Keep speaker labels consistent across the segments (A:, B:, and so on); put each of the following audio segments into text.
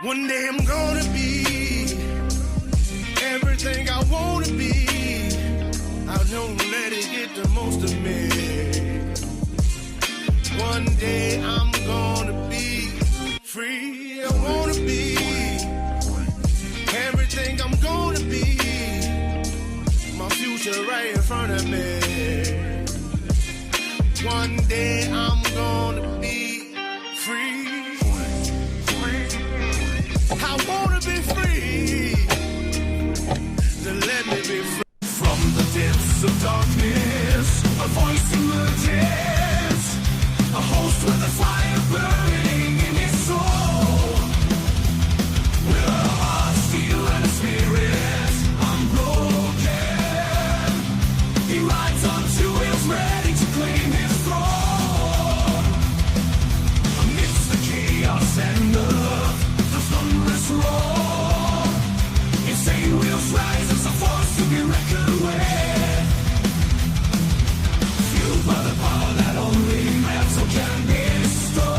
A: One day I'm gonna be everything I wanna be. I don't let it get the most of me. One day I'm gonna be free. I wanna be everything I'm gonna be. My future right in front of me. One day I'm gonna be free. I wanna be free. So let me be free.
B: From the depths of darkness, a voice emerges. A host with a fire burning in his soul. With a heart, steel, and a spirit unbroken. He rides on two wheels, ready to claim his throne. Amidst the chaos and the thunderous roar, insane wheels rise as a force to be reckoned with. Fueled by the power that only metal can bestow,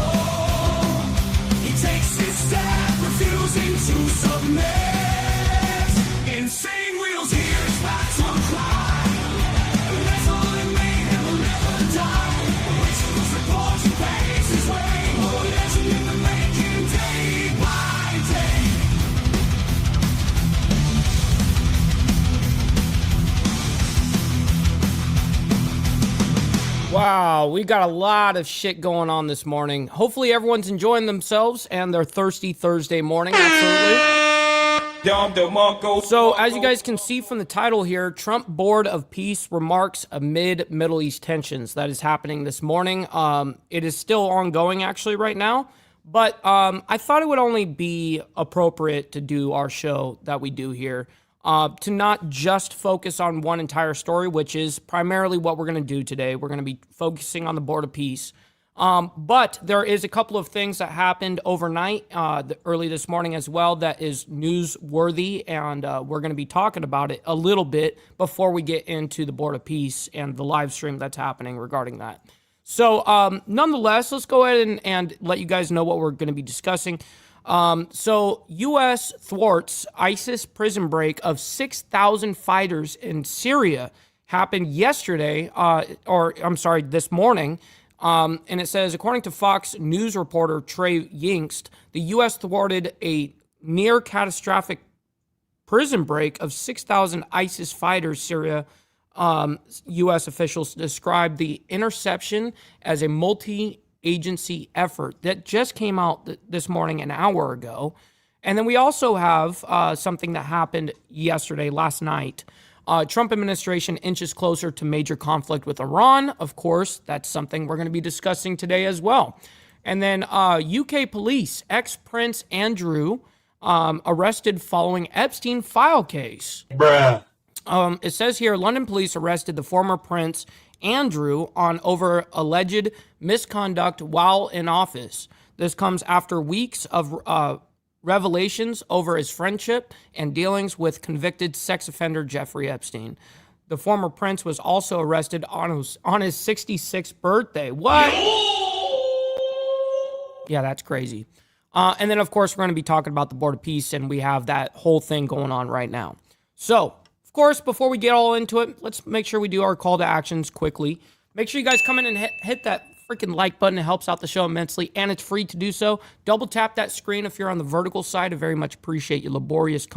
B: he takes his stand, refusing to submit. Insane wheels hear his battle cry. Metal and mayhem will never die. Rituals report and pays his way. More legend in the making, day by day.
C: Wow, we got a lot of shit going on this morning. Hopefully everyone's enjoying themselves and their thirsty Thursday morning. Absolutely. So, as you guys can see from the title here, Trump Board of Peace remarks amid Middle East tensions. That is happening this morning. It is still ongoing actually right now. But I thought it would only be appropriate to do our show that we do here. To not just focus on one entire story, which is primarily what we're going to do today. We're going to be focusing on the Board of Peace. But there is a couple of things that happened overnight, early this morning as well, that is newsworthy, and we're going to be talking about it a little bit before we get into the Board of Peace and the live stream that's happening regarding that. So, nonetheless, let's go ahead and let you guys know what we're going to be discussing. So U.S. thwarts ISIS prison break of 6,000 fighters in Syria happened yesterday, this morning. And it says, according to Fox News reporter Trey Yingst, the U.S. thwarted a near catastrophic prison break of 6,000 ISIS fighters. Syria. U.S. officials described the interception as a multi-agency effort that just came out this morning, an hour ago. And then we also have something that happened yesterday, last night. Trump administration inches closer to major conflict with Iran. Of course, that's something we're going to be discussing today as well. And then UK police, ex-Prince Andrew, arrested following Epstein file case.
D: Bruh.
C: It says here, London police arrested the former Prince Andrew on over alleged misconduct while in office. This comes after weeks of revelations over his friendship and dealings with convicted sex offender Jeffrey Epstein. The former prince was also arrested on his 66th birthday. What? Yeah, that's crazy. And then, of course, we're going to be talking about the Board of Peace, and we have that whole thing going on right now. So, of course, before we get all into it, let's make sure we do our call to actions quickly. Make sure you guys come in and hit that freaking like button. It helps out the show immensely, and it's free to do so. Double tap that screen if you're on the vertical side. I very much appreciate your laborious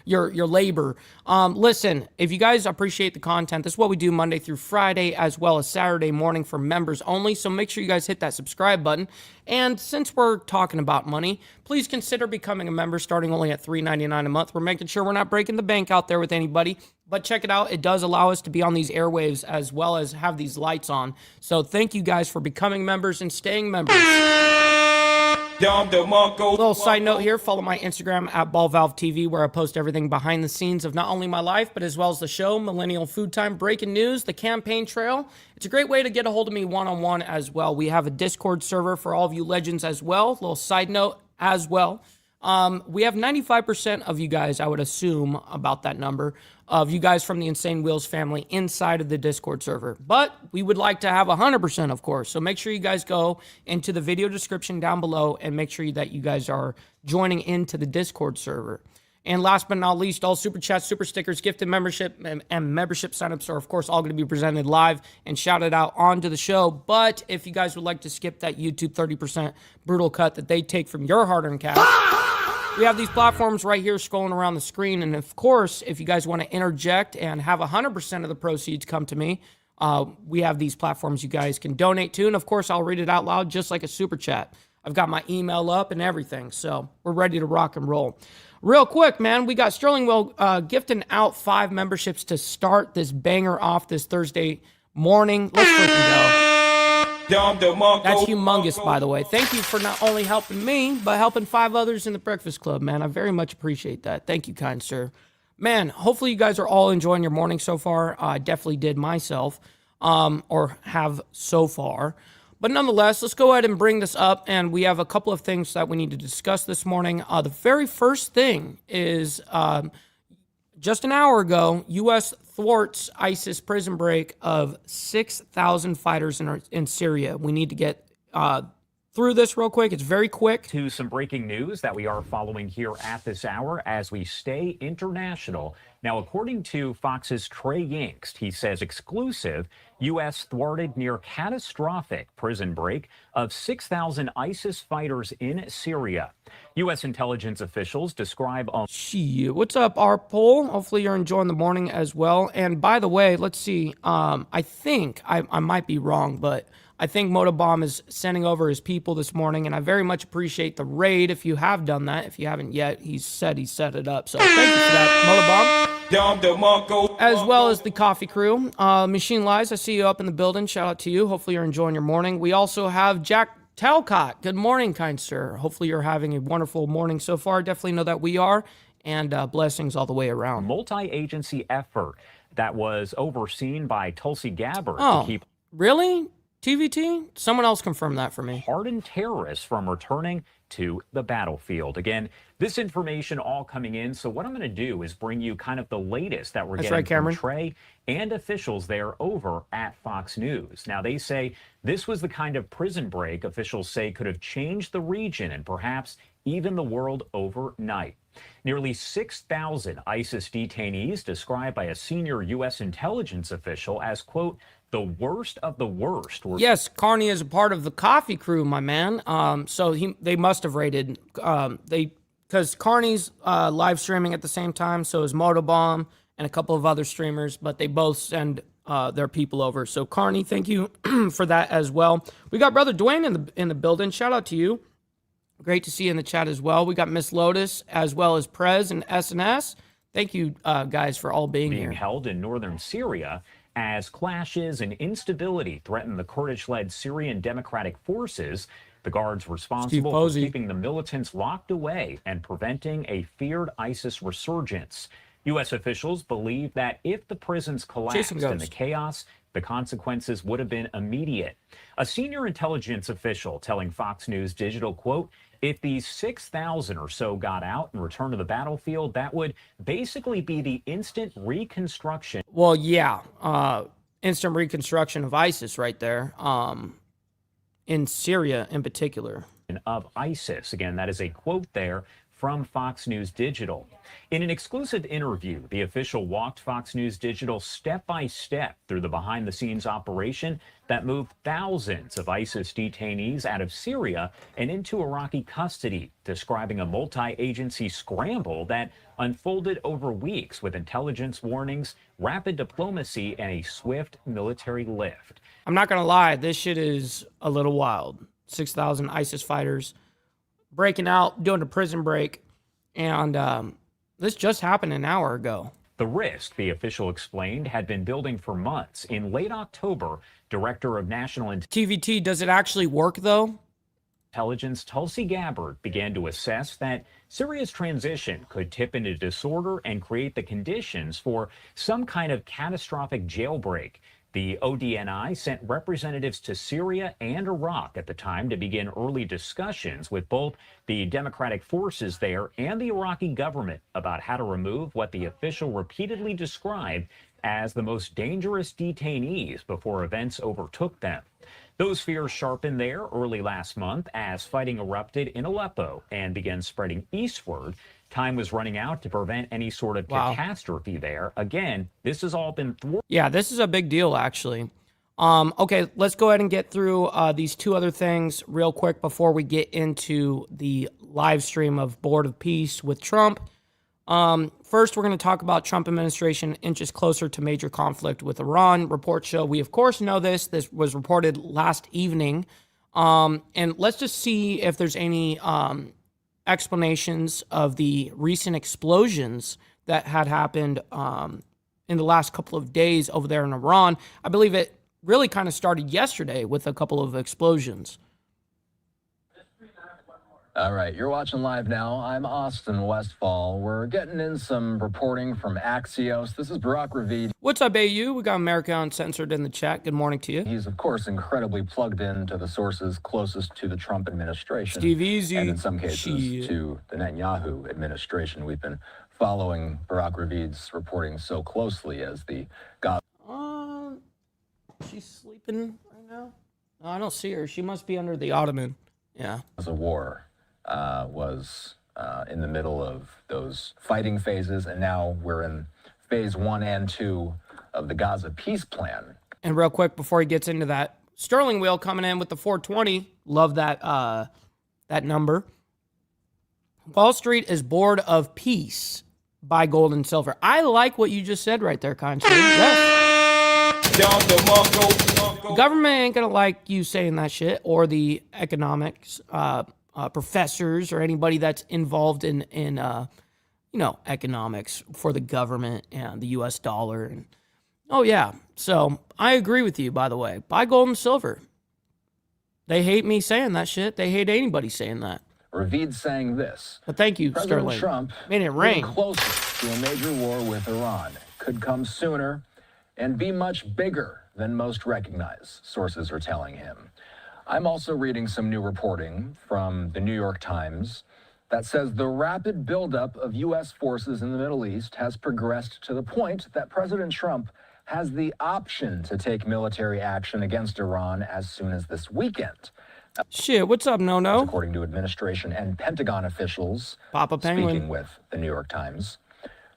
C: your labor. Listen, if you guys appreciate the content, this is what we do Monday through Friday as well as Saturday morning for members only. So make sure you guys hit that subscribe button. And since we're talking about money, please consider becoming a member starting only at $3.99 a month. We're making sure we're not breaking the bank out there with anybody. But check it out. It does allow us to be on these airwaves as well as have these lights on. So thank you guys for becoming members and staying members. Little side note here, follow my Instagram at BallValveTV, where I post everything behind the scenes of not only my life, but as well as the show, Millennial Food Time, breaking news, the campaign trail. It's a great way to get a hold of me one-on-one as well. We have a Discord server for all of you legends as well. Little side note as well. We have 95% of you guys, I would assume, about that number, of you guys from the Insane Wheels family inside of the Discord server. But we would like to have 100%, of course. So make sure you guys go into the video description down below and make sure that you guys are joining into the Discord server. And last but not least, all super chats, super stickers, gifted membership, and membership signups are, of course, all going to be presented live and shouted out onto the show. But if you guys would like to skip that YouTube 30% brutal cut that they take from your hard-earned cash, we have these platforms right here scrolling around the screen. And, of course, if you guys want to interject and have 100% of the proceeds come to me, we have these platforms you guys can donate to. And, of course, I'll read it out loud just like a super chat. I've got my email up and everything, so we're ready to rock and roll. Real quick, man, we got Sterling Will gifting out 5 memberships to start this banger off this Thursday morning. Let's freaking go. That's humongous, by the way. Thank you for not only helping me, but helping 5 others in the Breakfast Club, man. I very much appreciate that. Thank you, kind sir. Man, hopefully you guys are all enjoying your morning so far. I definitely did myself, or have so far. But nonetheless, let's go ahead and bring this up, and we have a couple of things that we need to discuss this morning. The very first thing is, just an hour ago, U.S. thwarts ISIS prison break of 6,000 fighters in Syria. We need to get through this real quick. It's very quick.
D: To some breaking news that we are following here at this hour as we stay international. Now, according to Fox's Trey Yingst, he says exclusive U.S. thwarted near catastrophic prison break of 6,000 ISIS fighters in Syria. U.S. intelligence officials describe on...
C: Shit. What's up, R-Pole? Hopefully you're enjoying the morning as well. And by the way, let's see. I think, I might be wrong, but I think Motobomb is sending over his people this morning, and I very much appreciate the raid if you have done that. If you haven't yet, he said he set it up. So thank you for that, Motobomb. As well as the coffee crew. Machine Lies, I see you up in the building. Shout out to you. Hopefully you're enjoying your morning. We also have Jack Talcott. Good morning, kind sir. Hopefully you're having a wonderful morning so far. Definitely know that we are. And blessings all the way around.
D: Multi-agency effort that was overseen by Tulsi Gabbard
C: to
D: keep...
C: Really? TVT? Someone else confirm that for me.
D: Hardened terrorists from returning to the battlefield. Again, this information all coming in. So what I'm going to do is bring you kind of the latest that we're getting from Trey and officials there over at Fox News. Now, they say this was the kind of prison break officials say could have changed the region and perhaps even the world overnight. Nearly 6,000 ISIS detainees described by a senior U.S. intelligence official as, quote, the worst of the worst.
C: Yes, Carney is a part of the coffee crew, my man. So they must have raided, because Carney's live streaming at the same time, so is Motobomb and a couple of other streamers, but they both send their people over. So Carney, thank you for that as well. We got Brother Dwayne in the building. Shout out to you. Great to see you in the chat as well. We got Miss Lotus as well as Prez and SNS. Thank you guys for all being here.
D: Held in northern Syria as clashes and instability threaten the Kurdish-led Syrian Democratic Forces. The guards responsible for keeping the militants locked away and preventing a feared ISIS resurgence. U.S. officials believe that if the prisons collapsed in the chaos, the consequences would have been immediate. A senior intelligence official telling Fox News Digital, quote, if these 6,000 or so got out and returned to the battlefield, that would basically be the instant reconstruction.
C: Well, yeah, instant reconstruction of ISIS right there, in Syria in particular.
D: Of ISIS. Again, that is a quote there from Fox News Digital. In an exclusive interview, the official walked Fox News Digital step by step through the behind-the-scenes operation that moved thousands of ISIS detainees out of Syria and into Iraqi custody, describing a multi-agency scramble that unfolded over weeks with intelligence warnings, rapid diplomacy, and a swift military lift.
C: I'm not going to lie, this shit is a little wild. 6,000 ISIS fighters breaking out, doing a prison break, and this just happened an hour ago.
D: The risk, the official explained, had been building for months. In late October, Director of National
C: TVT, does it actually work, though?
D: Intelligence Tulsi Gabbard began to assess that Syria's transition could tip into disorder and create the conditions for some kind of catastrophic jailbreak. The ODNI sent representatives to Syria and Iraq at the time to begin early discussions with both the democratic forces there and the Iraqi government about how to remove what the official repeatedly described as the most dangerous detainees before events overtook them. Those fears sharpened there early last month as fighting erupted in Aleppo and began spreading eastward. Time was running out to prevent any sort of catastrophe there. Again, this has all been thwarted.
C: Yeah, this is a big deal, actually. Okay, let's go ahead and get through these two other things real quick before we get into the live stream of Board of Peace with Trump. First, we're going to talk about Trump administration inches closer to major conflict with Iran. Reports show we, of course, know this. This was reported last evening. And let's just see if there's any explanations of the recent explosions that had happened in the last couple of days over there in Iran. I believe it really kind of started yesterday with a couple of explosions.
E: All right, you're watching live now. I'm Austin Westfall. We're getting in some reporting from Axios. This is Barack Ravid.
C: What's up, AU? We got America Uncensored in the chat. Good morning to you.
E: He's, of course, incredibly plugged into the sources closest to the Trump administration.
C: Steve Easy.
E: And in some cases to the Netanyahu administration. We've been following Barack Ravid's reporting so closely as the
C: she's sleeping right now? No, I don't see her. She must be under the ottoman. Yeah.
E: Gaza war was in the middle of those fighting phases, and now we're in phase 1 and 2 of the Gaza peace plan.
C: And real quick, before he gets into that, Sterling Wheel coming in with the 420. Love that that number. Wall Street is bored of peace. Buy gold and silver. I like what you just said right there, Constantine. Yes. The government ain't gonna like you saying that shit, or the economics professors, or anybody that's involved in economics for the government and the U.S. dollar. And oh yeah, so I agree with you. By the way, buy gold and silver. They hate me saying that shit. They hate anybody saying that.
E: Ravid saying this.
C: But thank you,
E: President
C: Sterling.
E: Trump
C: made it rain.
E: Closer to a major war with Iran could come sooner and be much bigger than most recognize, sources are telling him. I'm also reading some new reporting from the New York Times that says the rapid buildup of U.S. forces in the Middle East has progressed to the point that President Trump has the option to take military action against Iran as soon as this weekend.
C: Shit, what's up, No-No?
E: According to administration and Pentagon officials
C: Papa Penguin
E: speaking with the New York Times.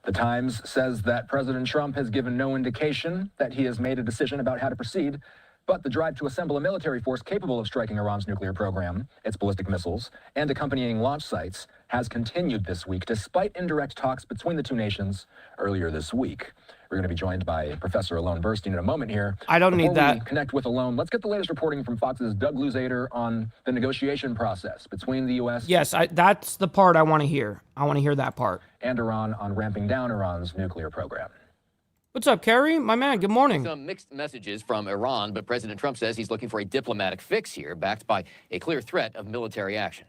E: The Times says that President Trump has given no indication that he has made a decision about how to proceed, but the drive to assemble a military force capable of striking Iran's nuclear program, its ballistic missiles, and accompanying launch sites has continued this week, despite indirect talks between the two nations earlier this week. We're going to be joined by Professor Alon Burstein in a moment here.
C: I don't need that.
E: Before we connect with Alon, let's get the latest reporting from Fox's Doug Luzader on the negotiation process between the U.S.
C: Yes, that's the part I want to hear. I want to hear that part.
E: And Iran on ramping down Iran's nuclear program.
C: What's up, Kerry? My man, good morning.
F: Some mixed messages from Iran, but President Trump says he's looking for a diplomatic fix here, backed by a clear threat of military action.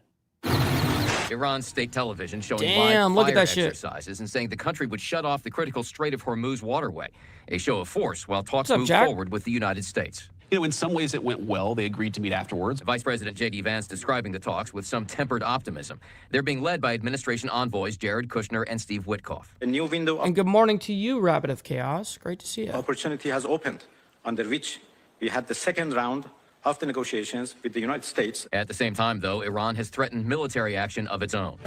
F: Iran's state television showing live
C: look at
F: fire
C: that shit.
F: exercises and saying the country would shut off the critical Strait of Hormuz waterway, a show of force while talks move forward with the United States.
G: You know, in some ways it went well. They agreed to meet afterwards.
F: Vice President J.D. Vance describing the talks with some tempered optimism. They're being led by administration envoys Jared Kushner and Steve Witkoff.
H: A new window
C: And good morning to you, Rabbit of Chaos. Great to see you.
H: opportunity has opened, under which we had the second round of the negotiations with the United States.
F: At the same time, though, Iran has threatened military action of its own.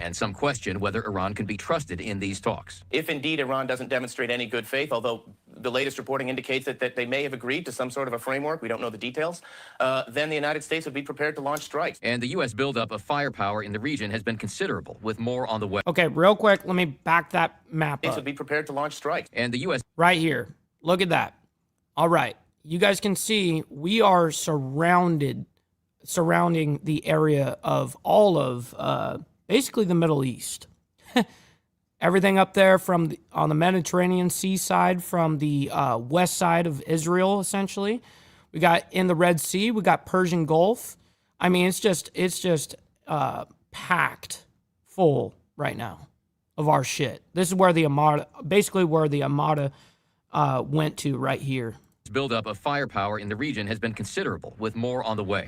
F: And some question whether Iran can be trusted in these talks.
I: If indeed Iran doesn't demonstrate any good faith, although the latest reporting indicates that they may have agreed to some sort of a framework, we don't know the details, then the United States would be prepared to launch strikes.
F: And the U.S. buildup of firepower in the region has been considerable, with more on the way.
C: Okay, real quick, let me back that map
I: States
C: up.
I: would be prepared to launch strikes.
F: And the U.S.
C: Right here. Look at that. All right. You guys can see we are surrounding the area of all of basically the Middle East. Everything up there from on the Mediterranean Sea side, from the west side of Israel, essentially. We got in the Red Sea. We got Persian Gulf. I mean, it's just packed full right now of our shit. This is where the Armada, basically where the Armada went to right here.
F: Buildup of firepower in the region has been considerable, with more on the way.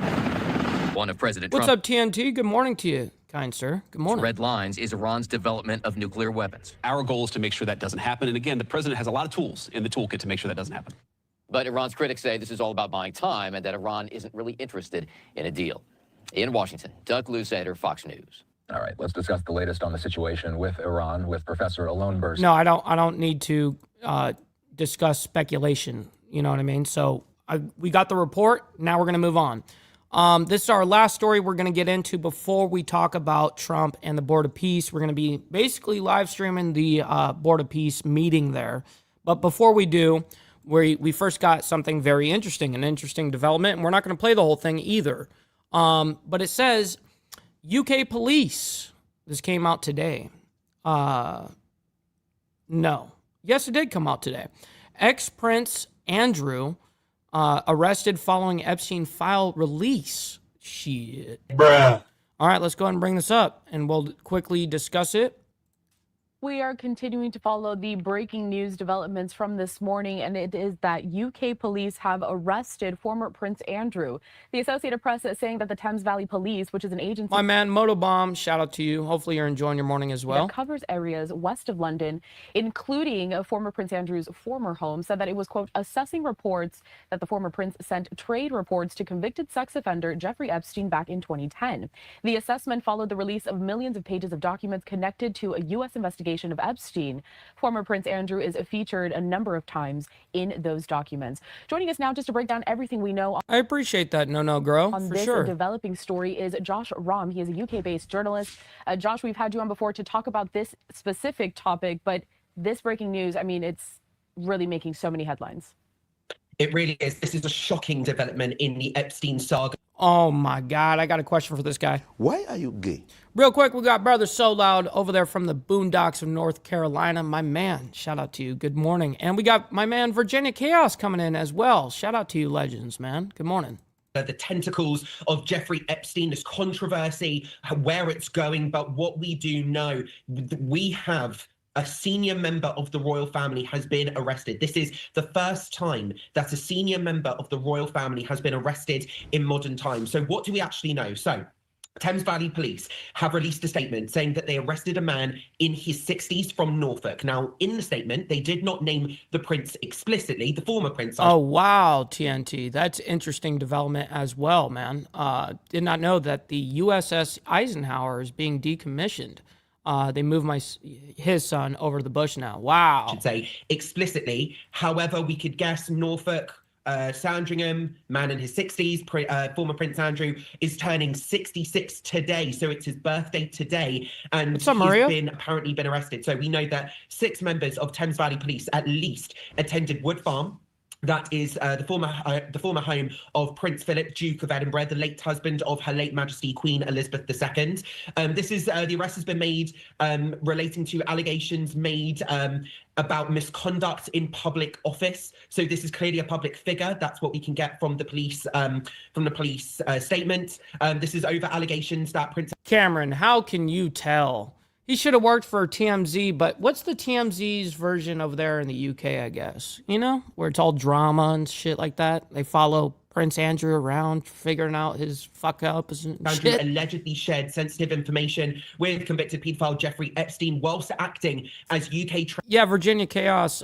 F: One of President
C: What's
F: Trump's
C: up, TNT? Good morning to you, kind sir. Good morning.
F: red lines is Iran's development of nuclear weapons.
G: Our goal is to make sure that doesn't happen. And again, the president has a lot of tools in the toolkit to make sure that doesn't happen.
F: But Iran's critics say this is all about buying time and that Iran isn't really interested in a deal. In Washington, Doug Lusader, Fox News.
E: All right, let's discuss the latest on the situation with Iran with Professor Alon Burst.
C: No, I don't need to discuss speculation. You know what I mean? So we got the report. Now we're going to move on. This is our last story we're going to get into before we talk about Trump and the Board of Peace. We're going to be basically live streaming the Board of Peace meeting there. But before we do, we first got something very interesting, an interesting development, and we're not going to play the whole thing either. But it says UK police. This came out today. No. Yes, it did come out today. Ex-Prince Andrew arrested following Epstein file release. Shit.
A: Bruh.
C: All right, let's go ahead and bring this up, and we'll quickly discuss it.
J: We are continuing to follow the breaking news developments from this morning, and it is that UK police have arrested former Prince Andrew. The Associated Press is saying that the Thames Valley Police, which is an agency...
C: My man, Motobomb, shout out to you. Hopefully you're enjoying your morning as well.
J: ...that covers areas west of London, including former Prince Andrew's former home, said that it was, quote, assessing reports that the former prince sent trade reports to convicted sex offender Jeffrey Epstein back in 2010. The assessment followed the release of millions of pages of documents connected to a U.S. investigation of Epstein. Former Prince Andrew is featured a number of times in those documents. Joining us now just to break down everything we know
C: I appreciate that, Grow,
J: on
C: for
J: this
C: sure.
J: developing story is Josh Rom. He is a UK-based journalist. Josh, we've had you on before to talk about this specific topic, but this breaking news, I mean, it's really making so many headlines.
K: It really is. This is a shocking development in the Epstein saga.
C: Oh my God, I got a question for this guy.
A: Why are you gay?
C: Real quick, we got Brother So Loud over there from the boondocks of North Carolina. My man, shout out to you. Good morning. And we got my man, Virginia Chaos, coming in as well. Shout out to you, legends, man. Good morning.
K: The tentacles of Jeffrey Epstein, this controversy, where it's going. But what we do know, we have a senior member of the royal family has been arrested. This is the first time that a senior member of the royal family has been arrested in modern times. So what do we actually know? So Thames Valley Police have released a statement saying that they arrested a man in his 60s from Norfolk. Now, in the statement, they did not name the prince explicitly, the former prince.
C: Oh, wow, TNT. That's interesting development as well, man. Did not know that the USS Eisenhower is being decommissioned. They moved his son over to the bush now. Wow.
K: I should say explicitly. However, we could guess Norfolk, Sandringham, man in his 60s, former Prince Andrew, is turning 66 today. So it's his birthday today. And he's apparently been arrested. So we know that 6 members of Thames Valley Police at least attended Wood Farm. That is the former home of Prince Philip, Duke of Edinburgh, the late husband of Her late Majesty Queen Elizabeth II. This is the arrest has been made relating to allegations made about misconduct in public office. So this is clearly a public figure. That's what we can get from the police statement. This is over allegations that Prince
C: Cameron, how can you tell? He should have worked for TMZ, but what's the TMZ's version over there in the UK, I guess? You know, where it's all drama and shit like that. They follow Prince Andrew around, figuring out his fuck-ups and shit.
K: Allegedly shared sensitive information with convicted paedophile Jeffrey Epstein whilst acting as UK...
C: Yeah, Virginia Chaos,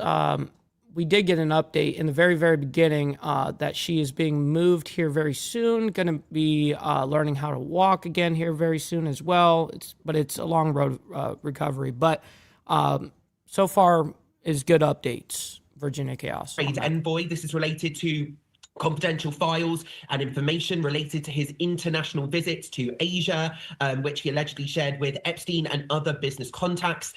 C: we did get an update in the very, very beginning that she is being moved here very soon. Going to be learning how to walk again here very soon as well. But it's a long road recovery. But so far is good updates, Virginia Chaos.
K: Envoy, this is related to confidential files and information related to his international visits to Asia, which he allegedly shared with Epstein and other business contacts.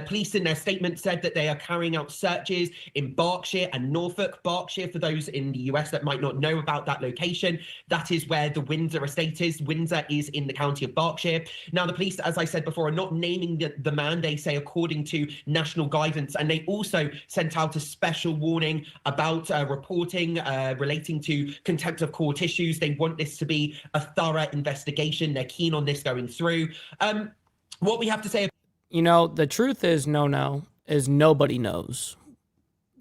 K: Police in their statement said that they are carrying out searches in Berkshire and Norfolk. Berkshire, for those in the US that might not know about that location, that is where the Windsor estate is. Windsor is in the county of Berkshire. Now, the police, as I said before, are not naming the man, they say, according to national guidance. And they also sent out a special warning about reporting relating to contempt of court issues. They want this to be a thorough investigation. They're keen on this going through. What we have to say...
C: You know, the truth is, is nobody knows.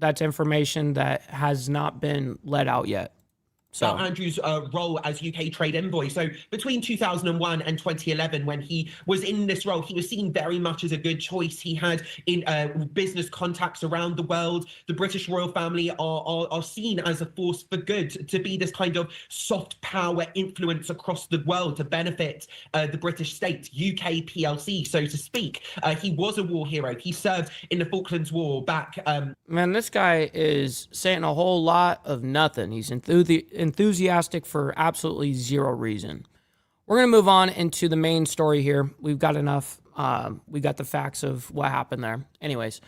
C: that's information that has not been let out yet. So
K: Andrew's role as UK trade envoy. So between 2001 and 2011, when he was in this role, he was seen very much as a good choice. He had in business contacts around the world. The British royal family are seen as a force for good, to be this kind of soft power influence across the world to benefit the British state, UK PLC, so to speak. He was a war hero. He served in the Falklands War back.
C: Man, this guy is saying a whole lot of nothing. He's enthusiastic for absolutely zero reason. We're going to move on into the main story here. We've got enough. We got the facts of what happened there. Anyways,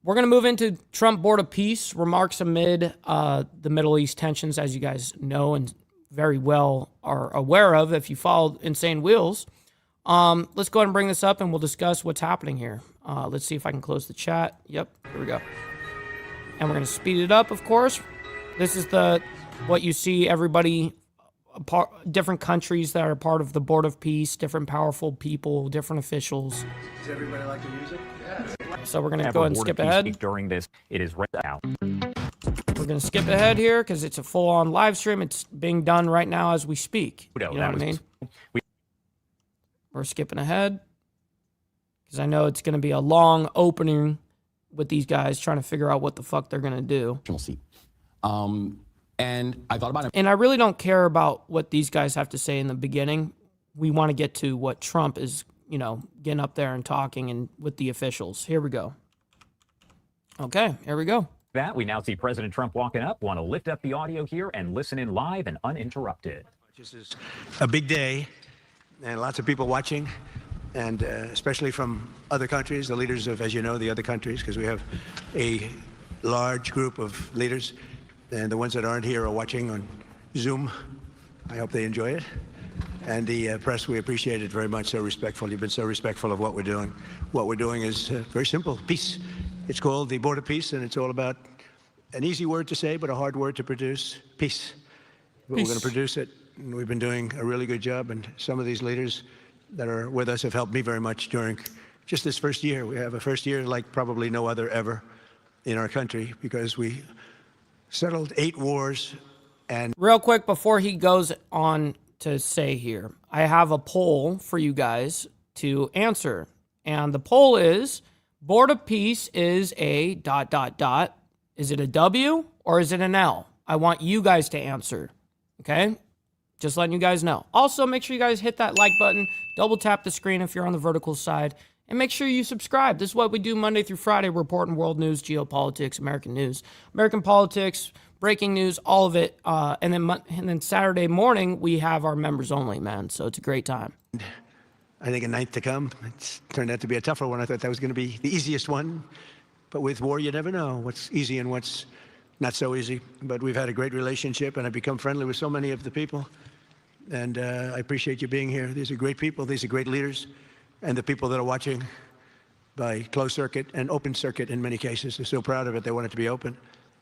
C: we're going to move into Trump Board of Peace remarks amid the Middle East tensions, as you guys know and very well are aware of if you follow Insane Wheels. Let's go ahead and bring this up and we'll discuss what's happening here. Let's see if I can close the chat. Yep, here we go. And we're going to speed it up, of course. This is what you see everybody, different countries that are part of the Board of Peace, different powerful people, different officials.
L: Does everybody like the music? Yeah.
C: So we're going to go ahead and skip ahead.
D: During this, it is read out.
C: We're going to skip ahead here because it's a full-on live stream. It's being done right now as we speak. You know what I mean? We're skipping ahead because I know it's going to be a long opening with these guys trying to figure out what the fuck they're going to do.
M: And I thought about it.
C: And I really don't care about what these guys have to say in the beginning. We want to get to what Trump is, getting up there and talking and with the officials. Here we go. Okay, here we go.
D: That we now see President Trump walking up. Want to lift up the audio here and listen in live and uninterrupted.
L: This is a big day and lots of people watching, and especially from other countries, the leaders of, as you know, the other countries, because we have a large group of leaders, and the ones that aren't here are watching on Zoom. I hope they enjoy it. And the press, we appreciate it very much. So respectful. You've been so respectful of what we're doing. What we're doing is very simple: peace. It's called the Board of Peace, and it's all about an easy word to say, but a hard word to produce: peace. We're going to produce it, and we've been doing a really good job. And some of these leaders that are with us have helped me very much during just this first year. We have a first year like probably no other ever in our country, because we settled 8 wars. And
C: real quick before he goes on to say here, I have a poll for you guys to answer. And the poll is, Board of Peace is a ... Is it a W or is it an L? I want you guys to answer. Okay? Just letting you guys know. Also, make sure you guys hit that like button, double tap the screen if you're on the vertical side, and make sure you subscribe. This is what we do Monday through Friday, reporting world news, geopolitics, American news, American politics, breaking news, all of it. And then Saturday morning, we have our members only, man. So it's a great time.
L: I think a ninth to come. It's turned out to be a tougher one. I thought that was going to be the easiest one. But with war, you never know what's easy and what's not so easy. But we've had a great relationship, and I've become friendly with so many of the people. And I appreciate you being here. These are great people. These are great leaders. And the people that are watching by closed circuit and open circuit in many cases, they're so proud of it. They want it to be open.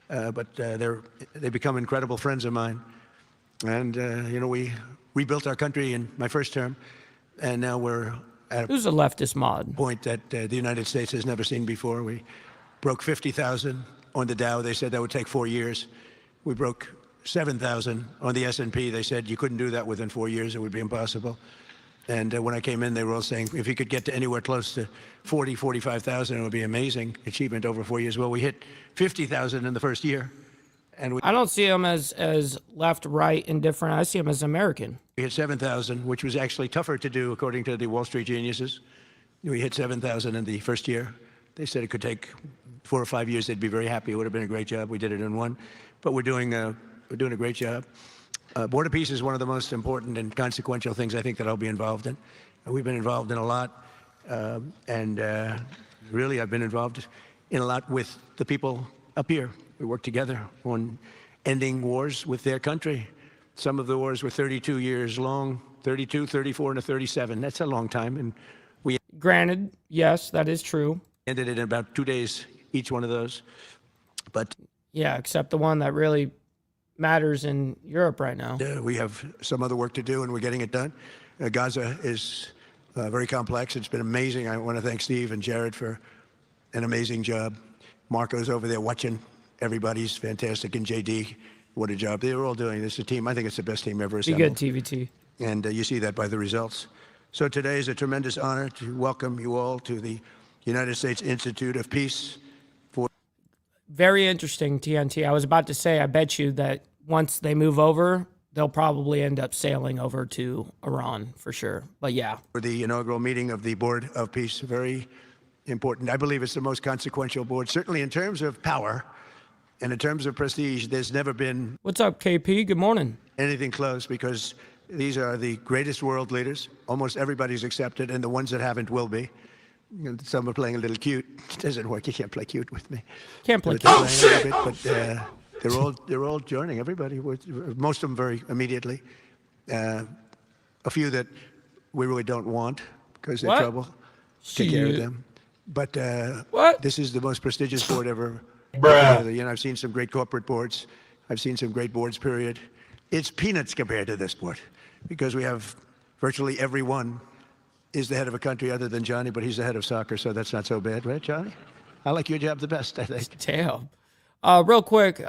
L: But they become incredible friends of mine. And, we rebuilt our country in my first term. And now we're at
C: who's a leftist mod
L: point that the United States has never seen before. We broke 50,000 on the Dow. They said that would take 4 years. We broke 7,000 on the S&P. They said you couldn't do that within 4 years. It would be impossible. And when I came in, they were all saying if you could get to anywhere close to 40, 45,000, it would be amazing achievement over 4 years. Well, we hit 50,000 in the first year. And
C: I don't see him as left, right, indifferent. I see him as American.
L: We hit 7,000, which was actually tougher to do, according to the Wall Street geniuses. We hit 7,000 in the first year. They said it could take 4 or 5 years. They'd be very happy. It would have been a great job. We did it in 1. But we're doing a great job. Board of Peace is one of the most important and consequential things I think that I'll be involved in. We've been involved in a lot. Really, I've been involved in a lot with the people up here. We work together on ending wars with their country. Some of the wars were 32 years long, 32, 34, and a 37. That's a long time. And we
C: granted, yes, that is true.
L: Ended it in about 2 days, each one of those. But
C: yeah, except the one that really matters in Europe right now.
L: We have some other work to do, and we're getting it done. Gaza is very complex. It's been amazing. I want to thank Steve and Jared for an amazing job. Marco's over there watching everybody's fantastic. And JD, what a job. They were all doing this. A team, I think it's the best team ever
C: Be
L: assembled.
C: good, TVT.
L: And you see that by the results. So today is a tremendous honor to welcome you all to the United States Institute of Peace.
C: Very interesting, TNT. I was about to say, I bet you that once they move over, they'll probably end up sailing over to Iran for sure. But yeah.
L: For the inaugural meeting of the Board of Peace, very important. I believe it's the most consequential board, certainly in terms of power and in terms of prestige. There's never been...
C: What's up, KP? Good morning.
L: ...anything close, because these are the greatest world leaders. Almost everybody's accepted, and the ones that haven't will be. You know, some are playing a little cute. It doesn't work. You can't play cute with me.
C: Can't play cute.
L: Oh, shit! But they're all joining. Everybody. Most of them very immediately. A few that we really don't want because they're trouble. Take care of them. But this is the most prestigious board ever. You know, I've seen some great corporate boards. I've seen some great boards, period. It's peanuts compared to this board because we have virtually everyone is the head of a country other than Johnny, but he's the head of soccer, so that's not so bad, right, Johnny? I like your job the best, I think.
C: Damn. Real quick,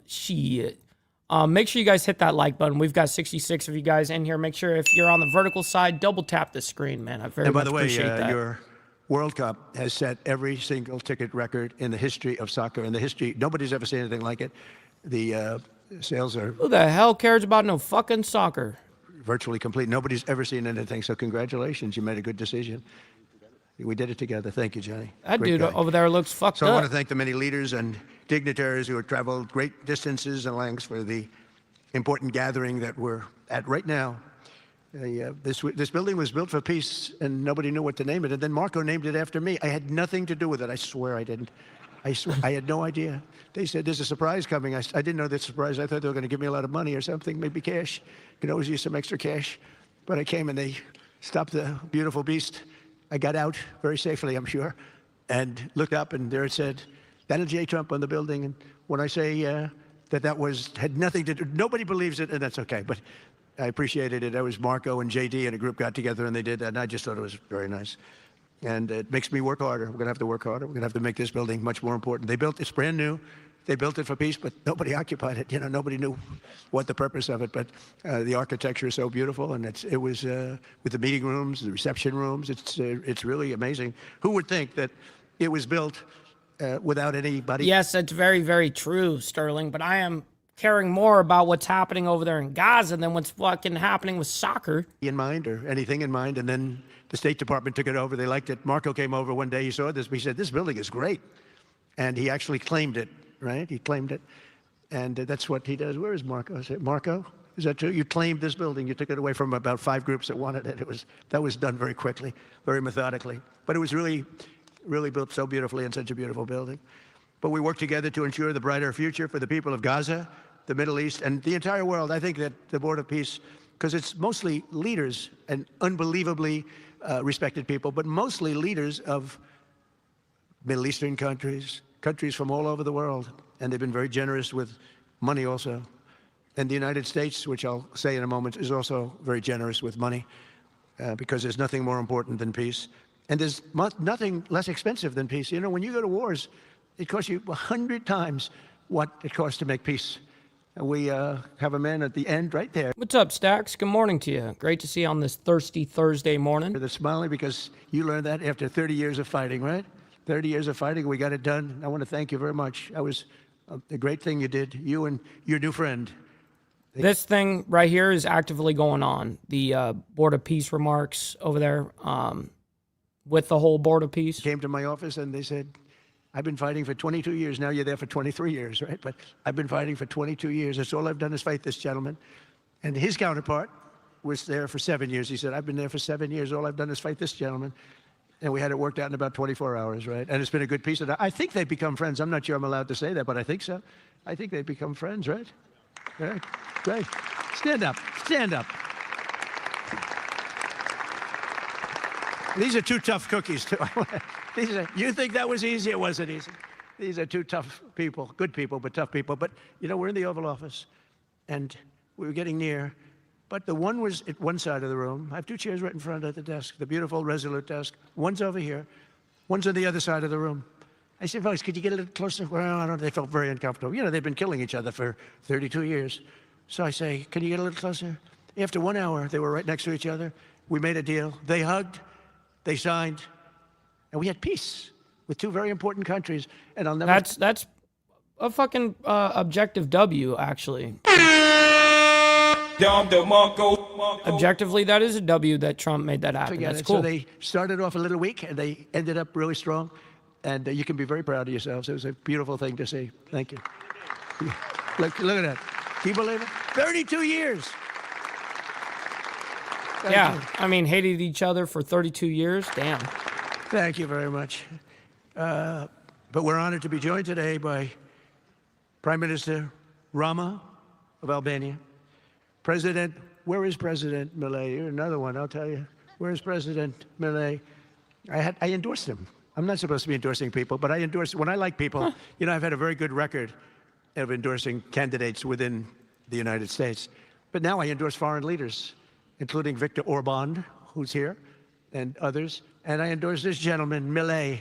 C: shit. Make sure you guys hit that like button. We've got 66 of you guys in here. Make sure if you're on the vertical side, double tap the screen, man. I very much appreciate that. And by the way, your World Cup has set every single ticket record in the history of soccer. In the history, nobody's ever seen anything like it. The sales are... Who the hell cares about no fucking soccer?
L: Virtually complete. Nobody's ever seen anything, so congratulations. You made a good decision. We did it together. Thank you, Johnny.
C: That dude over there looks fucked up.
L: So I want to thank the many leaders and dignitaries who have traveled great distances and lengths for the important gathering that we're at right now. This building was built for peace, and nobody knew what to name it. And then Marco named it after me. I had nothing to do with it. I swear I didn't. I swear, I had no idea. They said, there's a surprise coming. I didn't know the surprise. I thought they were going to give me a lot of money or something, maybe cash. You could always use some extra cash. But I came and they stopped the beautiful beast. I got out very safely, I'm sure, and looked up, and there it said, Donald J. Trump on the building. And when I say that had nothing to do, nobody believes it, and that's okay. But I appreciated it. That was Marco and JD and a group got together and they did that, and I just thought it was very nice. And it makes me work harder. We're going to have to work harder. We're going to have to make this building much more important. It's brand new. They built it for peace, but nobody occupied it. You know, nobody knew what the purpose of it. But the architecture is so beautiful, and it was with the meeting rooms, the reception rooms. It's really amazing. Who would think that it was built without anybody?
C: Yes, that's very, very true, Sterling. But I am caring more about what's happening over there in Gaza than what's fucking happening with soccer.
L: In mind, or anything in mind, and then the State Department took it over. They liked it. Marco came over one day. He saw this. He said, "This building is great," and he actually claimed it. Right? He claimed it, and that's what he does. Where is Marco? I said, Marco, is that true? You claimed this building. You took it away from about 5 groups that wanted it. That was done very quickly, very methodically. But it was really, really built so beautifully in such a beautiful building. But we worked together to ensure the brighter future for the people of Gaza, the Middle East, and the entire world. I think that the Board of Peace, because it's mostly leaders and unbelievably respected people, but mostly leaders of Middle Eastern countries, countries from all over the world, and they've been very generous with money also. And the United States, which I'll say in a moment, is also very generous with money because there's nothing more important than peace. And there's nothing less expensive than peace. You know, when you go to wars, it costs you 100 times what it costs to make peace. And we have a man at the end right there.
C: What's up, Stacks? Good morning to you. Great to see you on this thirsty Thursday morning.
L: They're smiling because you learned that after 30 years of fighting, right? 30 years of fighting, we got it done. I want to thank you very much. That was a great thing you did, you and your new friend.
C: This thing right here is actively going on. The Board of Peace remarks over there with the whole Board of Peace.
L: Came to my office and they said, I've been fighting for 22 years. Now you're there for 23 years, right? But I've been fighting for 22 years. That's all I've done is fight this gentleman. And his counterpart was there for 7 years. He said, I've been there for 7 years. All I've done is fight this gentleman. And we had it worked out in about 24 hours, right? And it's been a good piece of that. I think they've become friends. I'm not sure I'm allowed to say that, but I think so. I think they've become friends, right? Right. Great. Stand up. Stand up. These are 2 tough cookies, too. You think that was easy? It wasn't easy. These are 2 tough people. Good people, but tough people. But, you know, we're in the Oval Office, and we were getting near. But the one was at one side of the room. I have 2 chairs right in front of the desk, the beautiful, resolute desk. One's over here. One's on the other side of the room. I said, folks, could you get a little closer? Well, I don't know. They felt very uncomfortable. You know, they've been killing each other for 32 years. So I say, can you get a little closer? After 1 hour, they were right next to each other. We made a deal. They hugged, they signed, and we had peace with two very important countries. And I'll never...
C: That's a fucking objective W, actually. Objectively, that is a W that Trump made that happen. That's cool.
L: So they started off a little weak, and they ended up really strong. And you can be very proud of yourselves. It was a beautiful thing to see. Thank you. Look at that. Can you believe it? 32 years.
C: Yeah, I mean, hated each other for 32 years. Damn.
L: Thank you very much. But we're honored to be joined today by Prime Minister Rama of Albania. President, where is President Milei? You're another one, I'll tell you. Where is President Milei? I endorsed him. I'm not supposed to be endorsing people, but I endorse, when I like people, you know, I've had a very good record of endorsing candidates within the United States. But now I endorse foreign leaders, including Viktor Orban, who's here, and others. And I endorse this gentleman, Milei.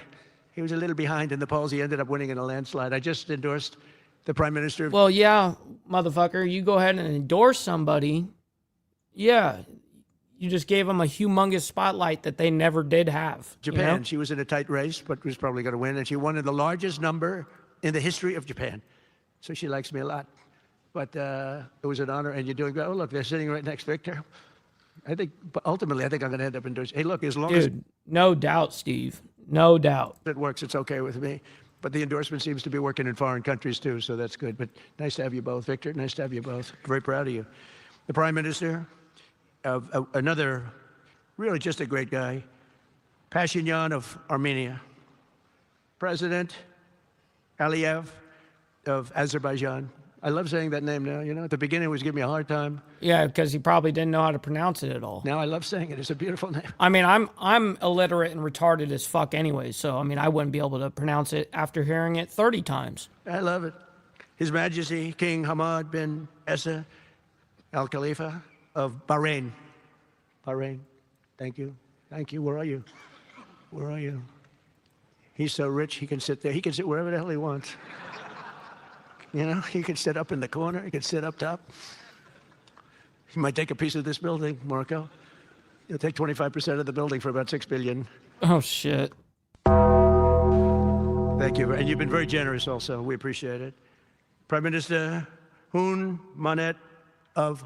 L: He was a little behind in the polls. He ended up winning in a landslide. I just endorsed the Prime Minister.
C: Well, yeah, motherfucker, you go ahead and endorse somebody. Yeah, you just gave them a humongous spotlight that they never did have.
L: Japan,
C: you know?
L: She was in a tight race, but was probably going to win. And she won in the largest number in the history of Japan. So she likes me a lot. But it was an honor, and you're doing great. Oh, look, they're sitting right next to Victor. I think, but ultimately, I think I'm going to end up endorsing. Hey, look, as long as...
C: Dude, no doubt, Steve. No doubt.
L: It works, it's okay with me. But the endorsement seems to be working in foreign countries, too, so that's good. But nice to have you both, Victor. Nice to have you both. Very proud of you. The Prime Minister of another, really just a great guy, Pashinyan of Armenia. President Aliyev of Azerbaijan. I love saying that name now, you know. At the beginning, it was giving me a hard time.
C: Yeah, because he probably didn't know how to pronounce it at all.
L: Now I love saying it. It's a beautiful name.
C: I mean, I'm illiterate and retarded as fuck anyway, so, I mean, I wouldn't be able to pronounce it after hearing it 30 times.
L: I love it. His Majesty, King Hamad bin Essa Al Khalifa of Bahrain. Bahrain. Thank you. Thank you. Where are you? Where are you? He's so rich, he can sit there. He can sit wherever the hell he wants. You know, he can sit up in the corner. He can sit up top. He might take a piece of this building, Marco. He'll take 25% of the building for about $6 billion.
C: Oh, shit.
L: Thank you. And you've been very generous also. We appreciate it. Prime Minister Hun Manet of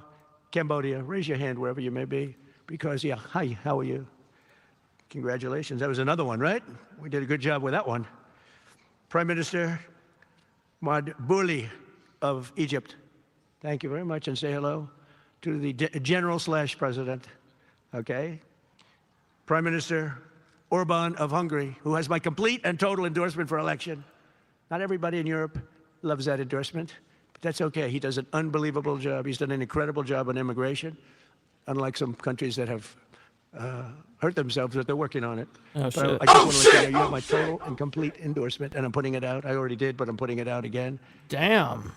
L: Cambodia. Raise your hand wherever you may be. Because, yeah, hi, how are you? Congratulations. That was another one, right? We did a good job with that one. Prime Minister Madbouli of Egypt. Thank you very much, and say hello to the General/President. Okay? Prime Minister Orban of Hungary, who has my complete and total endorsement for election. Not everybody in Europe loves that endorsement, but that's okay. He does an unbelievable job. He's done an incredible job on immigration, unlike some countries that have hurt themselves, but they're working on it.
C: Oh, shit.
L: I just want to let you know, you have my total and complete endorsement, and I'm putting it out. I already did, but I'm putting it out again.
C: Damn.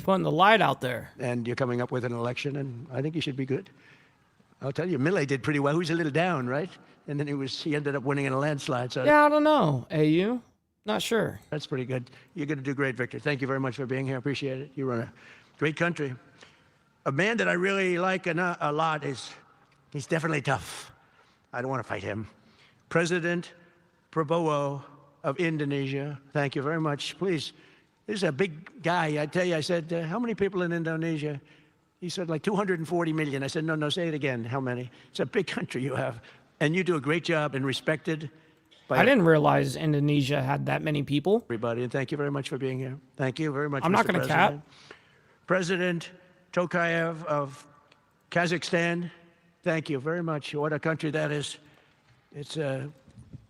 C: Putting the light out there.
L: And you're coming up with an election, and I think you should be good. I'll tell you, Milei did pretty well. He was a little down, right? And then he ended up winning in a landslide. So
C: yeah, I don't know. AU? Not sure.
L: That's pretty good. You're going to do great, Victor. Thank you very much for being here. I appreciate it. You run a great country. A man that I really like a lot is, he's definitely tough. I don't want to fight him. President Prabowo of Indonesia. Thank you very much. Please, this is a big guy. I tell you, I said, how many people in Indonesia? He said, like 240 million. I said, no, say it again. How many? It's a big country you have. And you do a great job and respected by...
C: I didn't realize Indonesia had that many people.
L: Everybody, and thank you very much for being here. Thank you very much,
C: I'm not going to cap.
L: President Tokayev of Kazakhstan. Thank you very much. What a country that is. It's a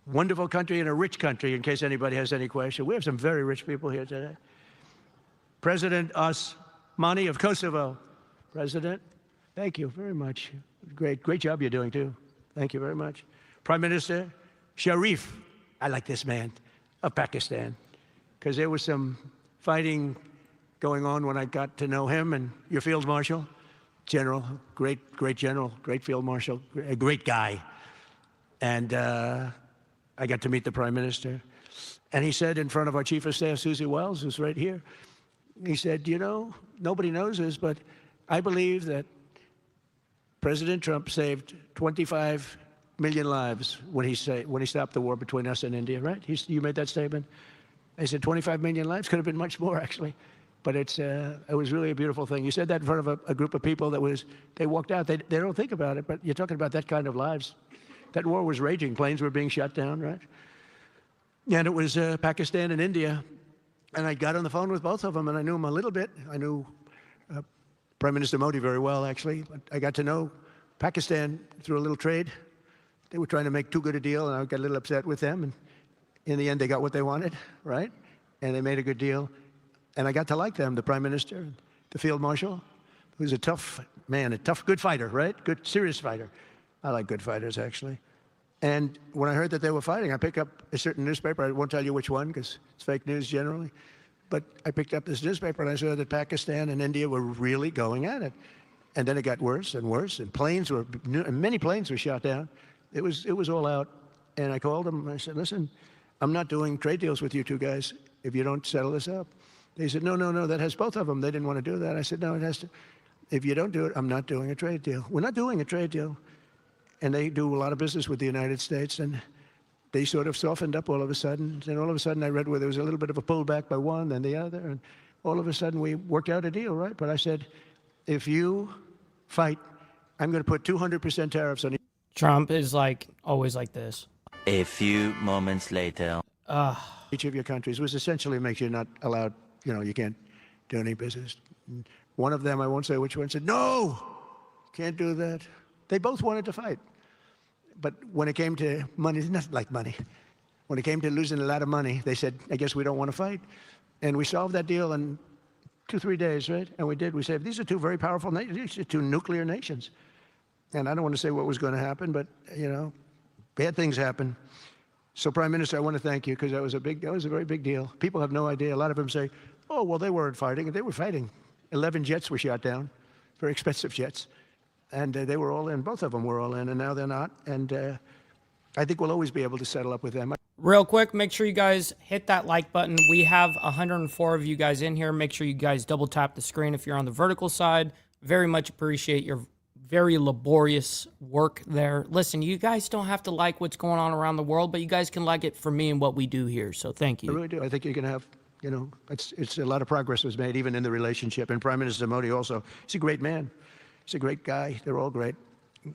L: wonderful country and a rich country, in case anybody has any question. We have some very rich people here today. President Osmani of Kosovo. President, thank you very much. Great job you're doing, too. Thank you very much. Prime Minister Sharif, I like this man, of Pakistan, because there was some fighting going on when I got to know him, and your Field Marshal. General, great general, great field marshal, a great guy. And I got to meet the Prime Minister. And he said in front of our Chief of Staff, Susie Wells, who's right here, he said, you know, nobody knows this, but I believe that President Trump saved 25 million lives when he stopped the war between us and India, right? You made that statement? I said 25 million lives, could have been much more, actually. But it was really a beautiful thing. You said that in front of a group of people they walked out. They don't think about it, but you're talking about that kind of lives. That war was raging. Planes were being shot down, right? And it was Pakistan and India. And I got on the phone with both of them, and I knew them a little bit. I knew Prime Minister Modi very well, actually. But I got to know Pakistan through a little trade. They were trying to make too good a deal, and I got a little upset with them. And in the end, they got what they wanted, right? And they made a good deal. And I got to like them, the Prime Minister, the Field Marshal, who's a tough man, good fighter, right? Good, serious fighter. I like good fighters, actually. And when I heard that they were fighting, I picked up a certain newspaper. I won't tell you which one, because it's fake news generally. But I picked up this newspaper, and I saw that Pakistan and India were really going at it. And then it got worse and worse, and many planes were shot down. It was all out. And I called them, and I said, listen, I'm not doing trade deals with you two guys if you don't settle this up. They said, no, that has both of them. They didn't want to do that. I said, no, it has to. If you don't do it, I'm not doing a trade deal. We're not doing a trade deal. And they do a lot of business with the United States, and they sort of softened up all of a sudden. And all of a sudden I read where there was a little bit of a pullback by one and the other, and all of a sudden we worked out a deal, right? But I said, if you fight, I'm going to put 200% tariffs on
C: Trump is like always like this.
M: A few moments later.
L: Each of your countries, which essentially makes you not allowed, you can't do any business. And one of them, I won't say which one, said, no, can't do that. They both wanted to fight. But when it came to money, it's nothing like money. When it came to losing a lot of money, they said, I guess we don't want to fight. And we solved that deal in 2-3 days, right? And we did. We said, these are two very powerful nations. These are two nuclear nations. And I don't want to say what was going to happen, but, bad things happen. So, Prime Minister, I want to thank you, because that was a very big deal. People have no idea. A lot of them say, oh, well, they weren't fighting. They were fighting. 11 jets were shot down, very expensive jets. And they were all in. Both of them were all in, and now they're not. And I think we'll always be able to settle up with them.
C: Real quick, make sure you guys hit that like button. We have 104 of you guys in here. Make sure you guys double tap the screen if you're on the vertical side. Very much appreciate your very laborious work there. Listen, you guys don't have to like what's going on around the world, but you guys can like it for me and what we do here. So thank you.
L: I really do. I think you're going to have, it's a lot of progress was made even in the relationship. And Prime Minister Modi also, he's a great man. He's a great guy. They're all great.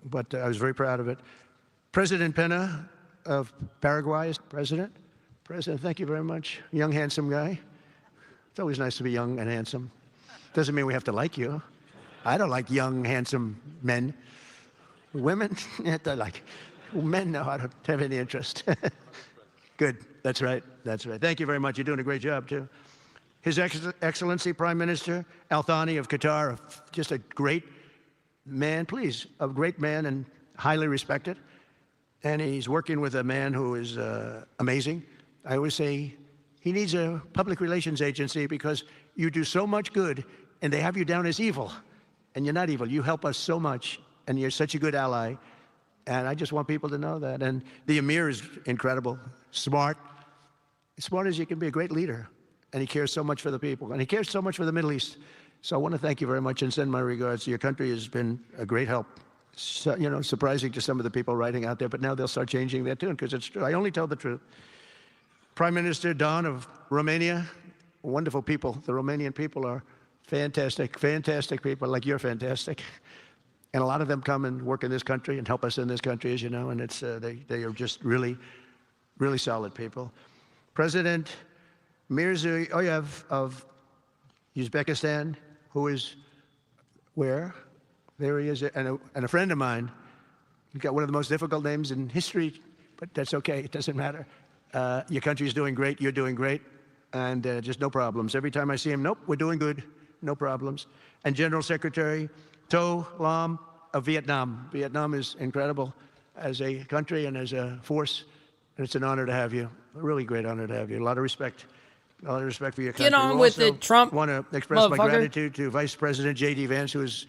L: But I was very proud of it. President Pena of Paraguay is president. President, thank you very much. Young, handsome guy. It's always nice to be young and handsome. Doesn't mean we have to like you. I don't like young, handsome men. Women, they're like, men, no, I don't have any interest. Good. That's right. That's right. Thank you very much. You're doing a great job, too. His Excellency Prime Minister Al Thani of Qatar, just a great man, a great man and highly respected. And he's working with a man who is amazing. I always say he needs a public relations agency, because you do so much good and they have you down as evil. And you're not evil. You help us so much, and you're such a good ally. And I just want people to know that. And the Emir is incredible, smart as you can be, a great leader. And he cares so much for the people. And he cares so much for the Middle East. So I want to thank you very much and send my regards. Your country has been a great help. So, surprising to some of the people writing out there, but now they'll start changing their tune, because it's true. I only tell the truth. Prime Minister Don of Romania, wonderful people. The Romanian people are fantastic, fantastic people, like you're fantastic. And a lot of them come and work in this country and help us in this country, as you know, and it's they are just really, really solid people. President Mirziyoyev of Uzbekistan, who is where? There he is, and a friend of mine. He's got one of the most difficult names in history, but that's okay. It doesn't matter. Your country's doing great. You're doing great. And just no problems. Every time I see him, nope, we're doing good. No problems. And General Secretary To Lam of Vietnam. Vietnam is incredible as a country and as a force. And it's an honor to have you. A really great honor to have you. A lot of respect. A lot of respect for your country.
C: Get on with it, Trump.
L: I want to express my gratitude to Vice President J.D. Vance, who is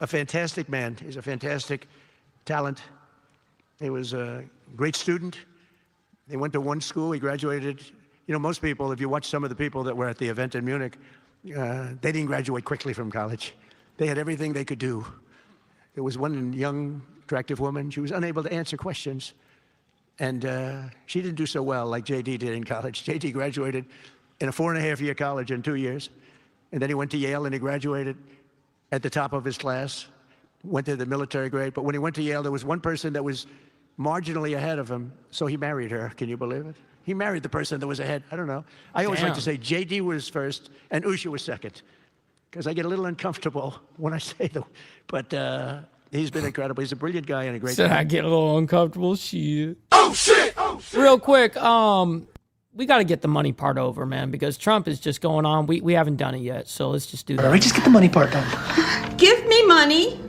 L: a fantastic man. He's a fantastic talent. He was a great student, They went to one school. He graduated. You know, most people, if you watch some of the people that were at the event in Munich, they didn't graduate quickly from college. They had everything they could do. There was one young, attractive woman. She was unable to answer questions. And she didn't do so well like J.D. did in college. J.D. graduated in a 4.5-year college in 2 years. And then he went to Yale and he graduated at the top of his class, went to the military grade. But when he went to Yale, there was one person that was marginally ahead of him, so he married her. Can you believe it? He married the person that was ahead. I don't know. I always like to say J.D. was first and Usha was second, because I get a little uncomfortable when I say them. But he's been incredible. He's a brilliant guy and a great guy.
C: I get a little uncomfortable. Shit.
B: Oh, shit! Oh, shit!
C: Real quick, we got to get the money part over, man, because Trump is just going on. We haven't done it yet, so let's just do that.
N: All right, just get the money part done.
O: Give me money.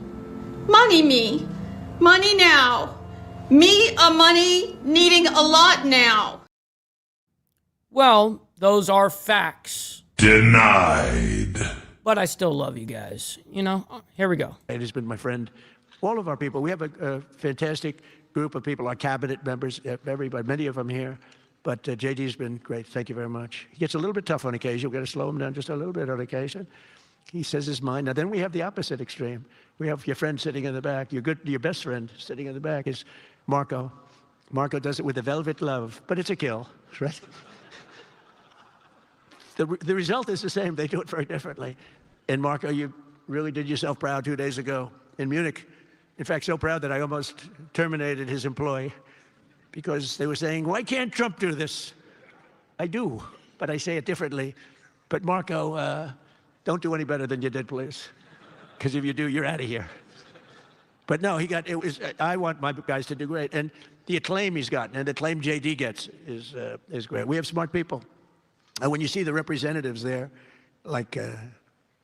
O: Money me. Money now. Me a money needing a lot now.
C: Well, those are facts.
B: Denied.
C: But I still love you guys. You know, here we go.
L: It has been my friend. All of our people. We have a fantastic group of people, our cabinet members, everybody, many of them here. But JD's been great. Thank you very much. He gets a little bit tough on occasion. We've got to slow him down just a little bit on occasion. He says his mind. Now, then we have the opposite extreme. We have your friend sitting in the back. Your best friend sitting in the back is Marco. Marco does it with a velvet love, but it's a kill, right? The result is the same. They do it very differently. And Marco, you really did yourself proud 2 days ago in Munich. In fact, so proud that I almost terminated his employee because they were saying, why can't Trump do this? I do, but I say it differently. But Marco, don't do any better than you did, please. Because if you do, you're out of here. But no, I want my guys to do great. And the acclaim he's gotten and the acclaim JD gets is great. We have smart people. And when you see the representatives there, like